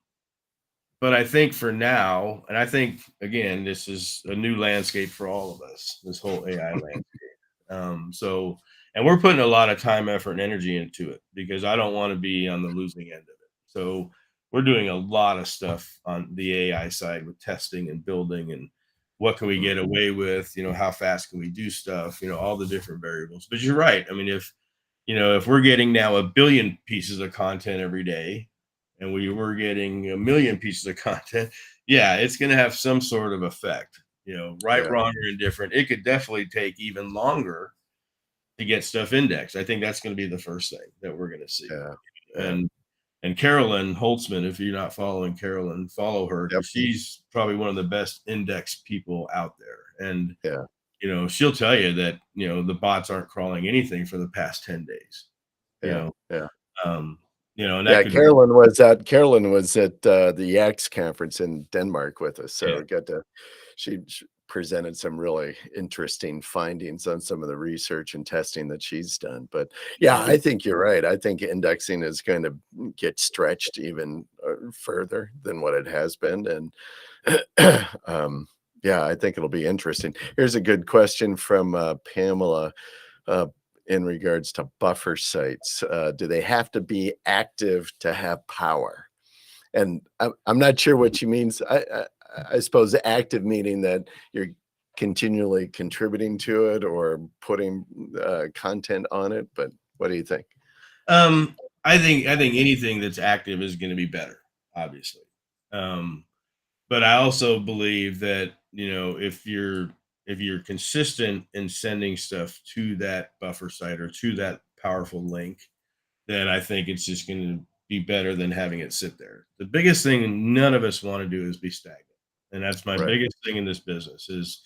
but I think for now, and I think again, this is a new landscape for all of us, this whole AI landscape. So, and we're putting a lot of time, effort, and energy into it because I don't want to be on the losing end of it. So, we're doing a lot of stuff on the AI side with testing and building and what can we Mm, get away with, how fast can we do stuff, all the different variables. But you're right. I mean, if we're getting now a billion pieces of content every day and we were getting a million pieces of content, yeah, it's going to have some sort of effect. Right, yeah, wrong, or indifferent. It could definitely take even longer to get stuff indexed. I think that's going to be the first thing that we're going to see. yeah, yeah. And Carolyn Holtzman, if you're not following Carolyn, follow her Yep. because she's probably one of the best indexed people out there. And Yeah. she'll tell you that the bots aren't crawling anything for the past 10 days. You Yeah. know, Yeah. um, and that Yeah, could be Carolyn was at the Yaks conference in Denmark with us, yeah, so she presented some really interesting findings on some of the research and testing that she's done. But yeah, yeah. I think you're right. I think indexing is going to get stretched even further than what it has been, and yeah, I think it'll be interesting. Here's a good question from Pamela. uh, in regards to buffer sites. Do they have to be active to have power? And I'm not sure what she means. I suppose active meaning that you're continually contributing to it or putting content on it. But what do you think? Um, I think anything that's active is going to be better, obviously. Um, but I also believe that if you're consistent in sending stuff to that buffer site or to that powerful link, then I think it's just going to be better than having it sit there. The biggest thing none of us want to do is be stagnant, and that's my Right. biggest thing in this business is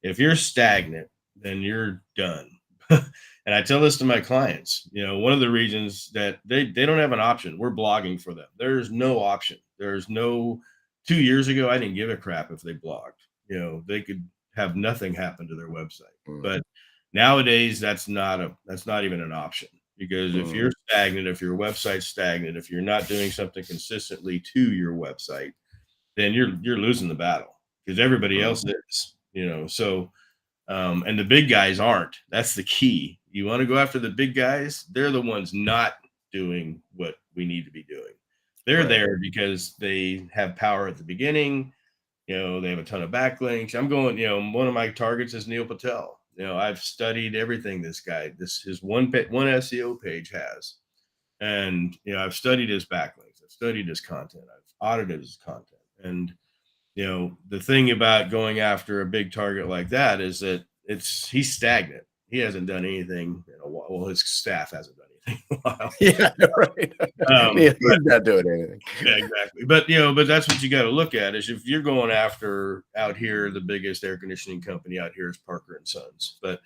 if you're stagnant, then you're done. And I tell this to my clients. One of the reasons that they don't have an option, we're blogging for them. There's no option. There's no 2 years ago, I didn't give a crap if they blogged. They could have nothing happen to their website. Mm, But nowadays, that's not even an option because if mm, you're stagnant, if your website's stagnant, if you're not doing something consistently to your website, then you're losing the battle because everybody mm, else is. So and the big guys aren't. That's the key. You want to go after the big guys, they're the ones not doing what we need to be doing. They're right. there because they have power at the beginning. They have a ton of backlinks. I'm going, one of my targets is Neil Patel. I've studied everything his one SEO page has. And I've studied his backlinks, I've studied his content, I've audited his content. And the thing about going after a big target like that is that he's stagnant. He hasn't done anything in a while. Well, his staff hasn't done anything in a while. Yeah, right. Yeah, But he's not doing anything. yeah, exactly. But that's what you got to look at is if you're going after out here, the biggest air conditioning company out here is Parker and Sons. But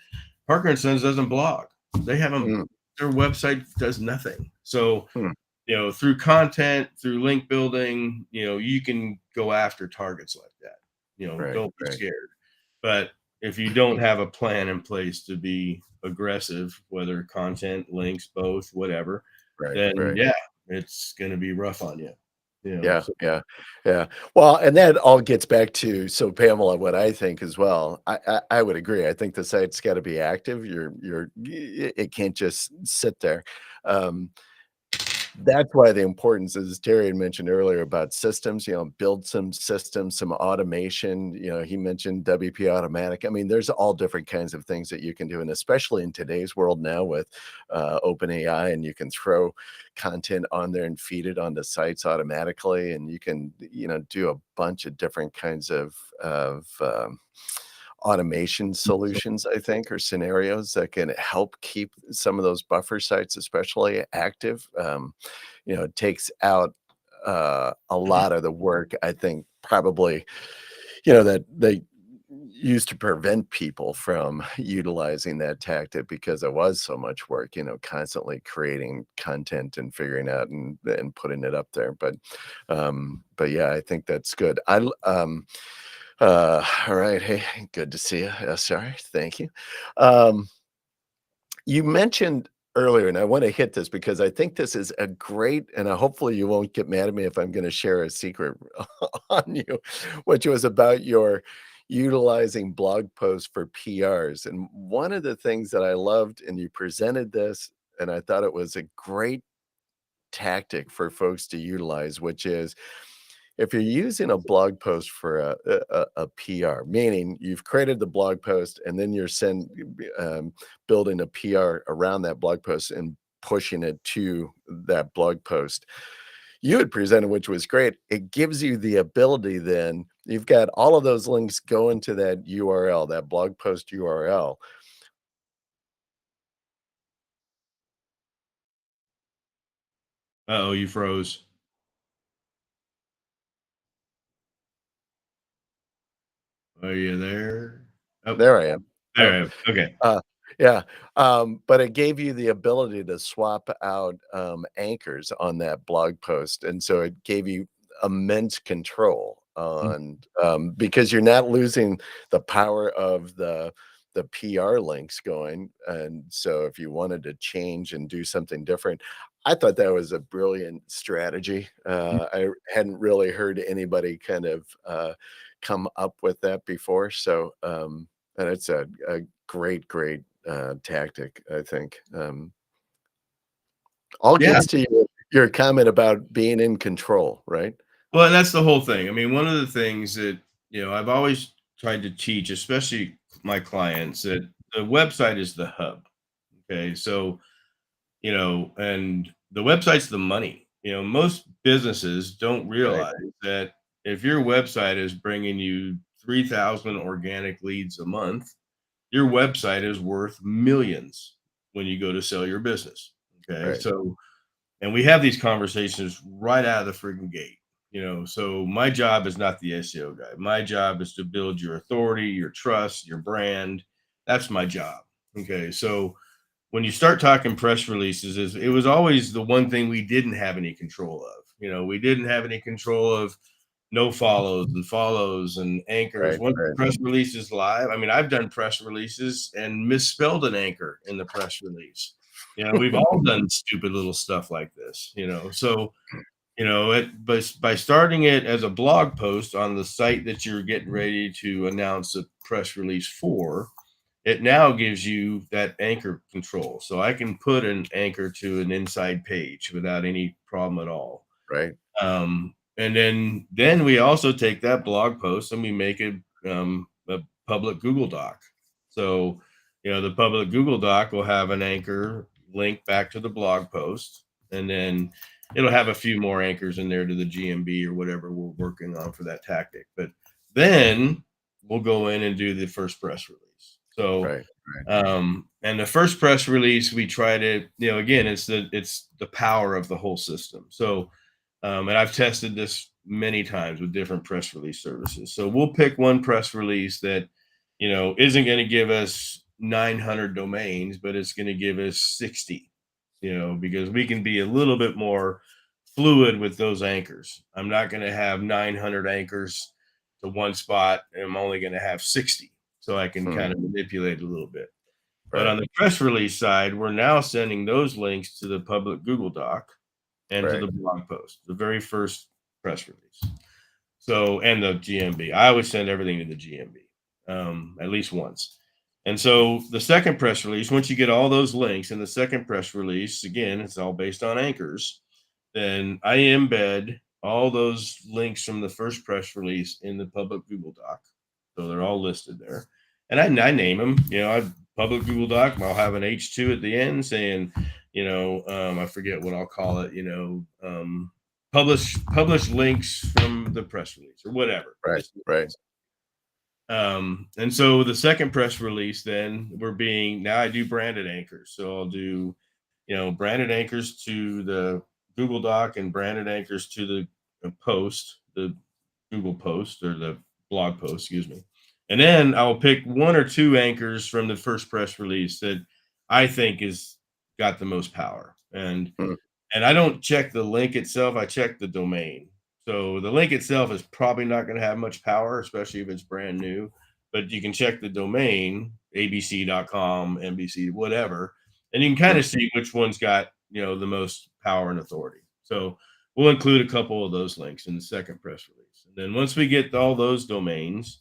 Parker and Sons doesn't blog. They haven't. Mm, Their website does nothing. So mm, through content, through link building, you can go after targets like that. right, Don't be right, scared. But if you don't have a plan in place to be aggressive, whether content, links, both, whatever, right, then right. yeah, it's going to be rough on you. Yeah, So yeah, yeah. Well, and that all gets back to so Pamela, what I think as well. I would agree. I think the site's got to be active. It can't just sit there. Um, That's why the importance, as Terry had mentioned earlier about systems, build some systems, some automation. He mentioned WP Automatic. I mean, there's all different kinds of things that you can do. And especially in today's world now with OpenAI, and you can throw content on there and feed it onto sites automatically. And you can, do a bunch of different kinds of automation solutions, I think, or scenarios that can help keep some of those buffer sites especially active. It takes out a lot of the work, I think, probably, that they used to prevent people from utilizing that tactic because it was so much work, constantly creating content and figuring out and putting it up there. But yeah, I think that's good. All right. Hey, good to see you. Sorry. Thank you. Um, you mentioned earlier, and I want to hit this because I think this is a great, and hopefully you won't get mad at me if I'm going to share a secret on you, which was about your utilizing blog posts for PRs. And one of the things that I loved, and you presented this, and I thought it was a great tactic for folks to utilize, which is if you're using a blog post for a PR, meaning you've created the blog post and then you're building a PR around that blog post and pushing it to that blog post. You had presented, which was great. It gives you the ability then, you've got all of those links going to that URL, that blog post URL. Oh, you froze. Are you there? Oh, There I am. there Oh, I am. Okay. Uh, yeah, but it gave you the ability to swap out, anchors on that blog post, and so it gave you immense control Mm. on, because you're not losing the power of the PR links going, and so if you wanted to change and do something different, I thought that was a brilliant strategy. I hadn't really heard anybody kind of, come up with that before, so, and it's a great, tactic, I think. All Yeah. gets to your comment about being in control, right? Well, and that's the whole thing. I mean, one of the things that, I've always tried to teach, especially my clients, that the website is the hub. Okay. So, and the website's the money. Most businesses don't Right, realize that if your website is bringing you 3,000 organic leads a month, your website is worth millions when you go to sell your business. Okay. right, So, and we have these conversations right out of the freaking gate. So my job is not the SEO guy. My job is to build your authority, your trust, your brand. That's my job. Okay. So when you start talking press releases, it was always the one thing we didn't have any control of. We didn't have any control of no follows and anchors. right, Once the right. press release is live, I mean, I've done press releases and misspelled an anchor in the press release. We've all done stupid little stuff like this. So by starting it as a blog post on the site that you're getting ready to announce a press release for, it now gives you that anchor control. So I can put an anchor to an inside page without any problem at all. Right, And then we also take that blog post and we make it a public Google Doc. So, the public Google Doc will have an anchor link back to the blog post, and then it'll have a few more anchors in there to the GMB or whatever we're working on for that tactic. But then we'll go in and do the first press release. So, right, right, and the first press release we try to, again, it's the power of the whole system. So, and I've tested this many times with different press release services. So we'll pick one press release that, isn't going to give us 900 domains, but it's going to give us 60, because we can be a little bit more fluid with those anchors. I'm not going to have 900 anchors to one spot, and I'm only going to have 60. So I can hmm, kind of manipulate a little bit. But right, on the press release side, we're now sending those links to the public Google Doc and to right, the blog post, the very first press release. So, and the GMB. I always send everything to the GMB at least once. And so the second press release, once you get all those links in the second press release, again, it's all based on anchors. then I embed all those links from the first press release in the public Google Doc. So they're all listed there. And I name them, public Google Doc, I'll have an H2 at the end saying, I forget what I'll call it, publish links from the press release or whatever. Right. Right. And so the second press release, then now I do branded anchors. So I'll do, branded anchors to the Google Doc and branded anchors to the post, the Google post or the blog post, excuse me. And then I'll pick one or two anchors from the first press release that I think is got the most power. And Hmm. and I don't check the link itself, I check the domain. So the link itself is probably not going to have much power, especially if it's brand new. But you can check the domain, abc.com, NBC, whatever, and you can kind Hmm. of see which one's got the most power and authority. So we'll include a couple of those links in the second press release. And then once we get all those domains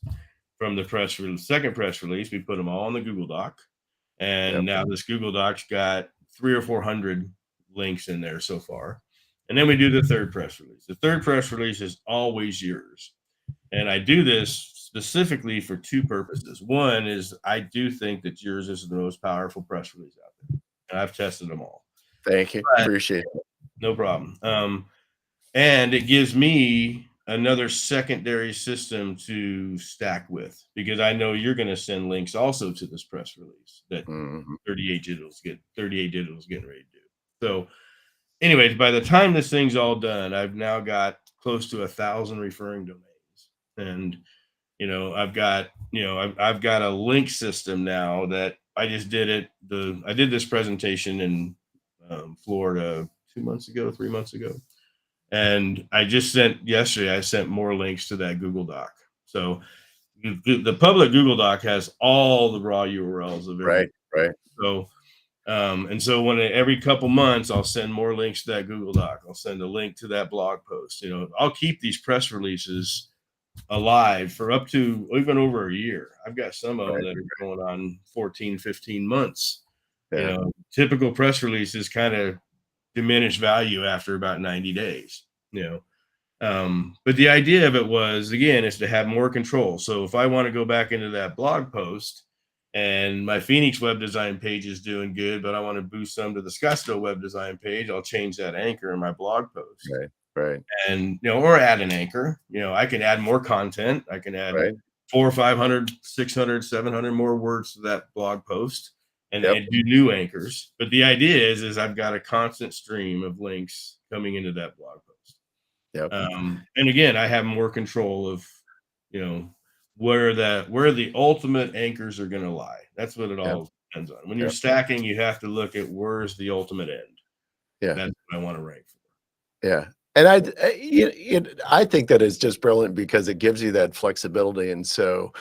from the second press release, we put them all in the Google Doc. And Yep. now this Google Doc's got 300 or 400 links in there so far. And then we do the third press release. The third press release is always yours. And I do this specifically for two purposes. One is I do think that yours is the most powerful press release out there. And I've tested them all. Thank you. But Appreciate it. no problem. And it gives me another secondary system to stack with because I know you're going to send links also to this press release that Mhm. 38 Digital's getting ready to do. So anyways, by the time this thing's all done, I've now got close to 1,000 referring domains. And I've got a link system now that I just did it. I did this presentation in Florida 2 months ago, 3 months ago. And I sent more links to that Google Doc. So the public Google Doc has all the raw URLs of everything. Right. So, and so every couple months, I'll send more links to that Google Doc. I'll send a link to that blog post. I'll keep these press releases alive for up to even over a year. I've got some of them Right. that are going on 14, 15 months. Yeah. Typical press releases kind of diminish value after about 90 days. But the idea of it was, again, is to have more control. So if I want to go back into that blog post and my Phoenix web design page is doing good, but I want to boost some to the Scottsdale web design page, I'll change that anchor in my blog post. Right. And, or add an anchor. I can add more content. I can add Right. 400, 500, 600, 700 more words to that blog post and Yep. do new anchors. But the idea is I've got a constant stream of links coming into that blog post. Yep. And again, I have more control of, where the ultimate anchors are going to lie. That's what it all depends on. When you're stacking, you have to look at where's the ultimate end. Yeah. That's what I want to rank for. Yeah. And I think that is just brilliant because it gives you that flexibility. And so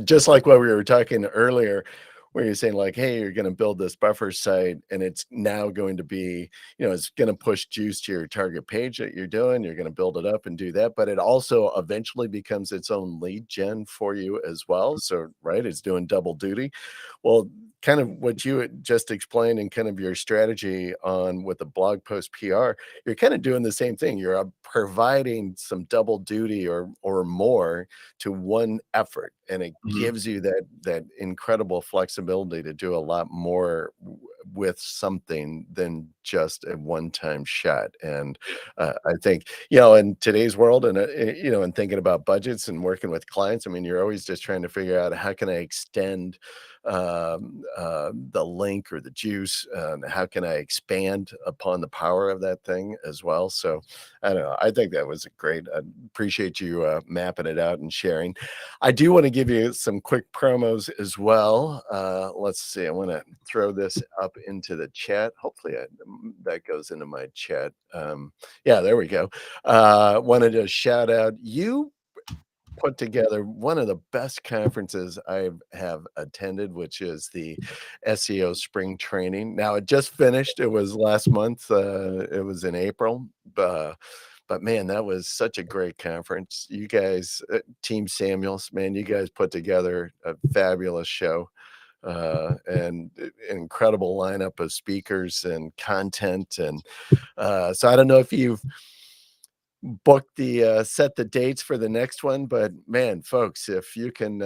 just like what we were talking earlier, where you're saying like, hey, you're going to build this buffer site and it's now going to be, it's going to push juice to your target page that you're doing. You're going to build it up and do that. But it also eventually becomes its own lead gen for you as well. So, right, it's doing double duty. Well, kind of what you had just explained and kind of your strategy on with the blog post PR, you're kind of doing the same thing. You're providing some double duty or more to one effort, and it gives you that incredible flexibility to do a lot more with something than just a one-time shot. And I think in today's world, and and thinking about budgets and working with clients, I mean, you're always just trying to figure out how can I extend the link or the juice, how can I expand upon the power of that thing as well. So I don't know, I think that was great. I appreciate you mapping it out and sharing. I do want to give you some quick promos as well. Let's see, I want to throw this up into the chat. Hopefully that goes into my chat. Yeah, there we go. Wanted to shout out, you put together one of the best conferences I have attended, which is the SEO spring training. Now it just finished. It was last month. It was in April. But man, that was such a great conference. You guys, Team Samuels, man, you guys put together a fabulous show. and an incredible lineup of speakers and content. And so I don't know if you've booked the set the dates for the next one, but man, folks, if you can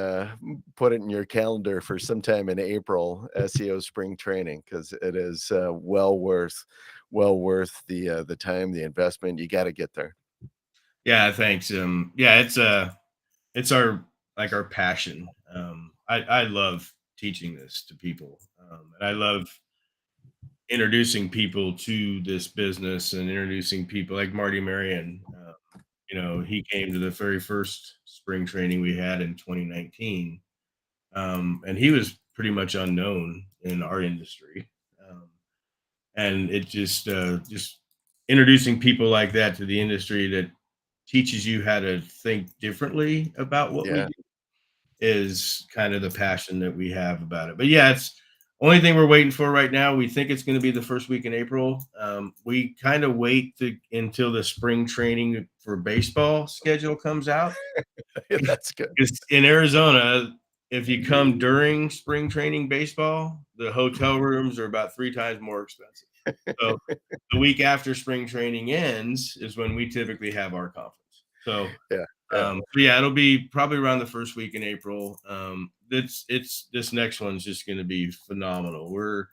put it in your calendar for sometime in April, SEO spring training, because it is well worth the time, the investment. You got to get there. Yeah, thanks. Yeah, it's our like our passion. I love teaching this to people, and I love introducing people to this business and introducing people like Marty Marion. He came to the very first spring training we had in 2019, and he was pretty much unknown in our industry. Um, and it just introducing people like that to the industry that teaches you how to think differently about what we Yeah. do is kind of the passion that we have about it. But yeah, it's only thing we're waiting for right now. We think it's going to be the first week in April. We kind of wait until the spring training for baseball schedule comes out. That's good. Because in Arizona, if you come during spring training baseball, the hotel rooms are about 3 times more expensive. So the week after spring training ends is when we typically have our conference. So Yeah. Yeah. yeah, it'll be probably around the first week in April. It's this next one's just going to be phenomenal. We're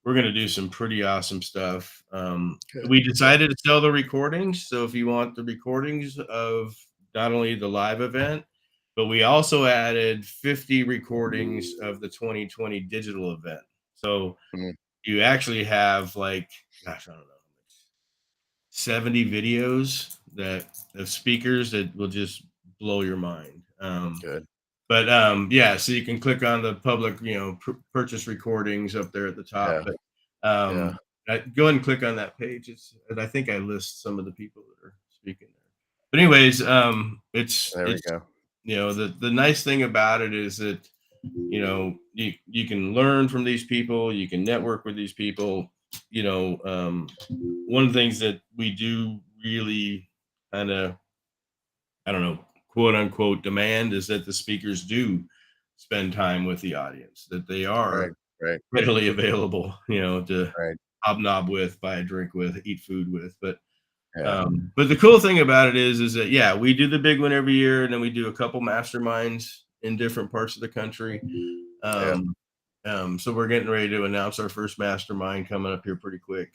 going to do some pretty awesome stuff. Good. We Good. decided to sell the recordings, so if you want the recordings of not only the live event, but we also added 50 recordings of the 2020 digital event. So Mm, you actually have like, gosh, I don't know, 70 videos that of speakers that will just blow your mind. good. But yeah, so you can click on the public, purchase recordings up there at the top. Yeah. But Yeah. go ahead and click on that page. And I think I list some of the people that are speaking there. But anyways, There we it's go. the nice thing about it is that you can learn from these people, you can network with these people. One of the things that we do really kind of, I don't know, quote unquote demand is that the speakers do spend time with the audience, that they Right. are Right. readily available, to Right. hobnob with, buy a drink with, eat food with. Yeah. But the cool thing about it is that yeah, we do the big one every year, and then we do a couple masterminds in different parts of the country. Yeah. Um, so we're getting ready to announce our first mastermind coming up here pretty quick.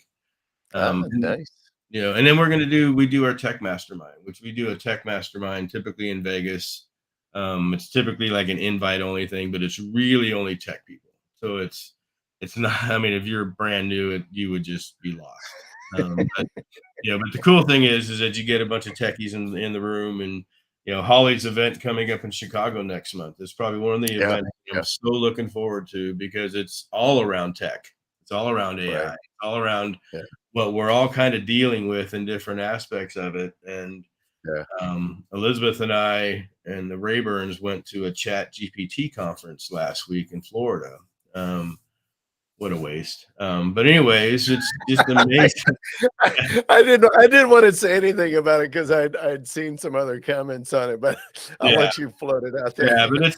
Ah, And, nice. and then we do our tech mastermind, which we do a tech mastermind typically in Vegas. It's typically like an invite only thing, but it's really only tech people. So it's not. I mean, if you're brand new, you would just be lost. But the cool thing is that you get a bunch of techies in the room, and Holly's event coming up in Chicago next month is probably one of the Yeah. events I'm Yeah. so looking forward to because it's all around tech, it's all around AI, Right. it's all around Yeah. what we're all kind of dealing with in different aspects of it. And Yeah. Elizabeth and I and the Rayburns went to a Chat GPT conference last week in Florida. Um, what a waste. But anyways, it's just amazing. I didn't want to say anything about it because I'd seen some other comments on it, but I'll Yeah. let you float it out there. Yeah, but it's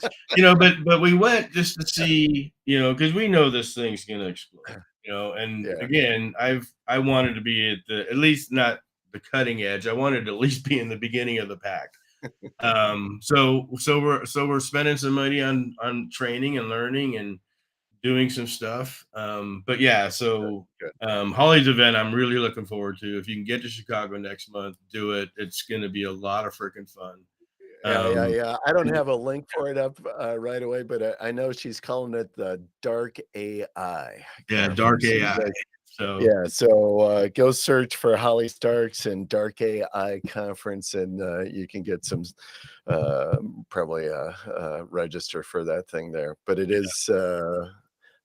but we went just to see, because we know this thing's gonna explode, and Yeah. again, I wanted to be at least not the cutting edge. I wanted to at least be in the beginning of the pack. So we're spending some money on training and learning and doing some stuff. But yeah, so Good. Holly's event I'm really looking forward to. If you can get to Chicago next month, do it. It's gonna be a lot of freaking fun. Yeah, yeah, Um, yeah. I don't have a link for it up right away, but I know she's calling it the Dark AI Yeah, dark conference. So you AI. guys, So yeah. So go search for Holly Starks and Dark AI conference, and you can get some probably register for that thing there. But it yeah, is,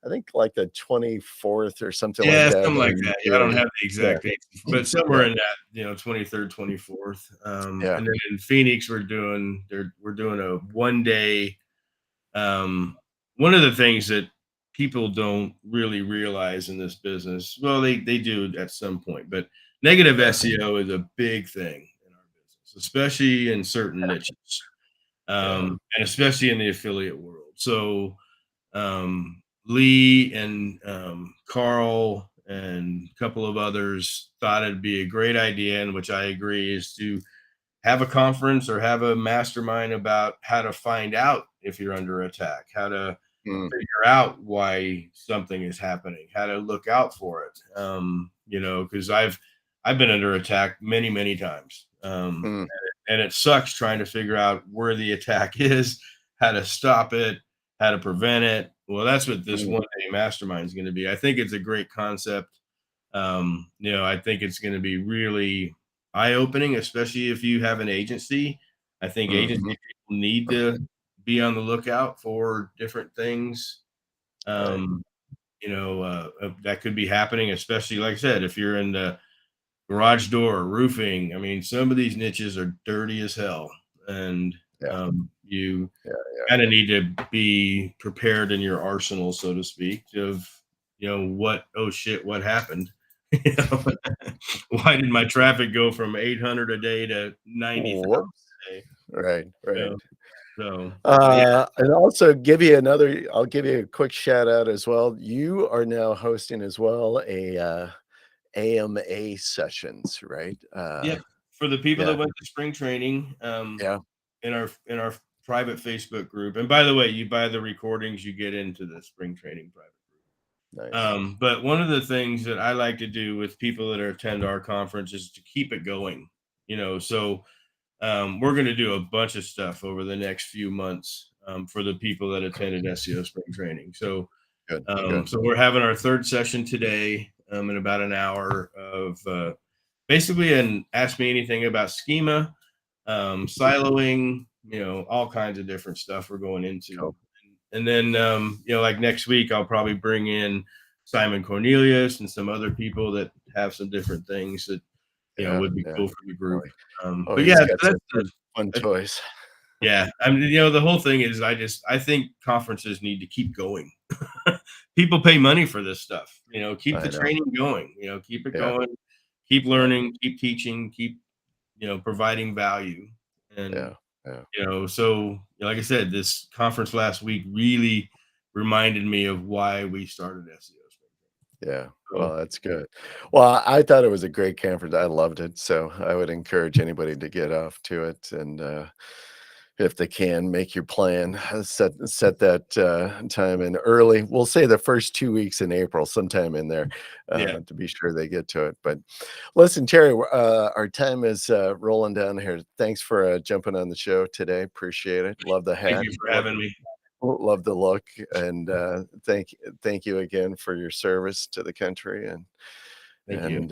I think, like the 24th or something like yeah, that something like in that. Yeah, I don't June. have the Yeah, exact dates, but somewhere yeah, in that, 23rd, 24th. yeah, And then in Phoenix, we're doing a 1 day. Um, One of the things that people don't really realize in this business, well, they do at some point, but negative yeah, SEO is a big thing in our business, especially in certain niches, yeah. and especially in the affiliate world. So, Lee and Carl and a couple of others thought it'd be a great idea, and which I agree, is to have a conference or have a mastermind about how to find out if you're under attack, how to Mm, figure out why something is happening, how to look out for it. Because I've been under attack many times, mm, and it sucks trying to figure out where the attack is, how to stop it, how to prevent it. Well, that's what this mm, one day mastermind is going to be. I think it's a great concept. I think it's going to be really eye opening, especially if you have an agency. I think agency mhm. people need to be on the lookout for different things. Right. Um, that could be happening, especially like I said, if you're in the garage door, roofing. I mean, some of these niches are dirty as hell, and Yeah. you Yeah. kind of need to be prepared in your arsenal, so to speak, of what, oh shit, what happened. you know, why did my traffic go from 800 a day to 90,000 Whoops. a day? Right. You Right. know, yeah, And also give you another. I'll give you a quick shout out as well. You are now hosting as well a AMA sessions, right? yep. For the people that Yeah. went to spring training, Yeah. in our private Facebook group, and by the way, you buy the recordings, you get into the spring training private group. Nice. But one of the things that I like to do with people that attend our conference is to keep it going. So we're going to do a bunch of stuff over the next few months for the people that attended SEO spring training. So, Good. um, Good. so we're having our third session today in about an hour of basically an ask me anything about schema, siloing, all kinds of different stuff we're going into. Cool. And then, like next week, I'll probably bring in Simon Cornelius and some other people that have some different things that, Yeah. would be Yeah. cool for the group. Really. Oh, But yeah, he's so got that's some fun that's toys. yeah. I mean, the whole thing is I think conferences need to keep going. People pay money for this stuff. Keep the I know. training going. Keep it Yeah. going. Keep Yeah. learning. Keep teaching. Keep providing value. And Yeah. Yeah. so like I said, this conference last week really reminded me of why we started SEO. Yeah. So Well, that's good. Well, I thought it was a great conference. I loved it. So I would encourage anybody to get off to it and if they can make your plan, set that time in early. We'll say the first 2 weeks in April, sometime in there, yeah, to be sure they get to it. But listen, Terry, our time is rolling down here. Thanks for jumping on the show today. Appreciate it. Love the thank hat. you for having me. Love the look, and thank you again for your service to the country, Thank you.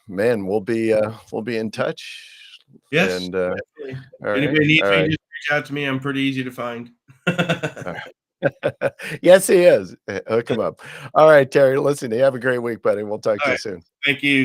man, we'll be in touch, Yes, and definitely. all right, Anybody needs all me, right, just reach out to me. I'm pretty easy to find. all right. Yes, he is. Hook him up. All right, Terry. Listen, you have a great week, buddy. We'll talk All to you right. soon. Thank you.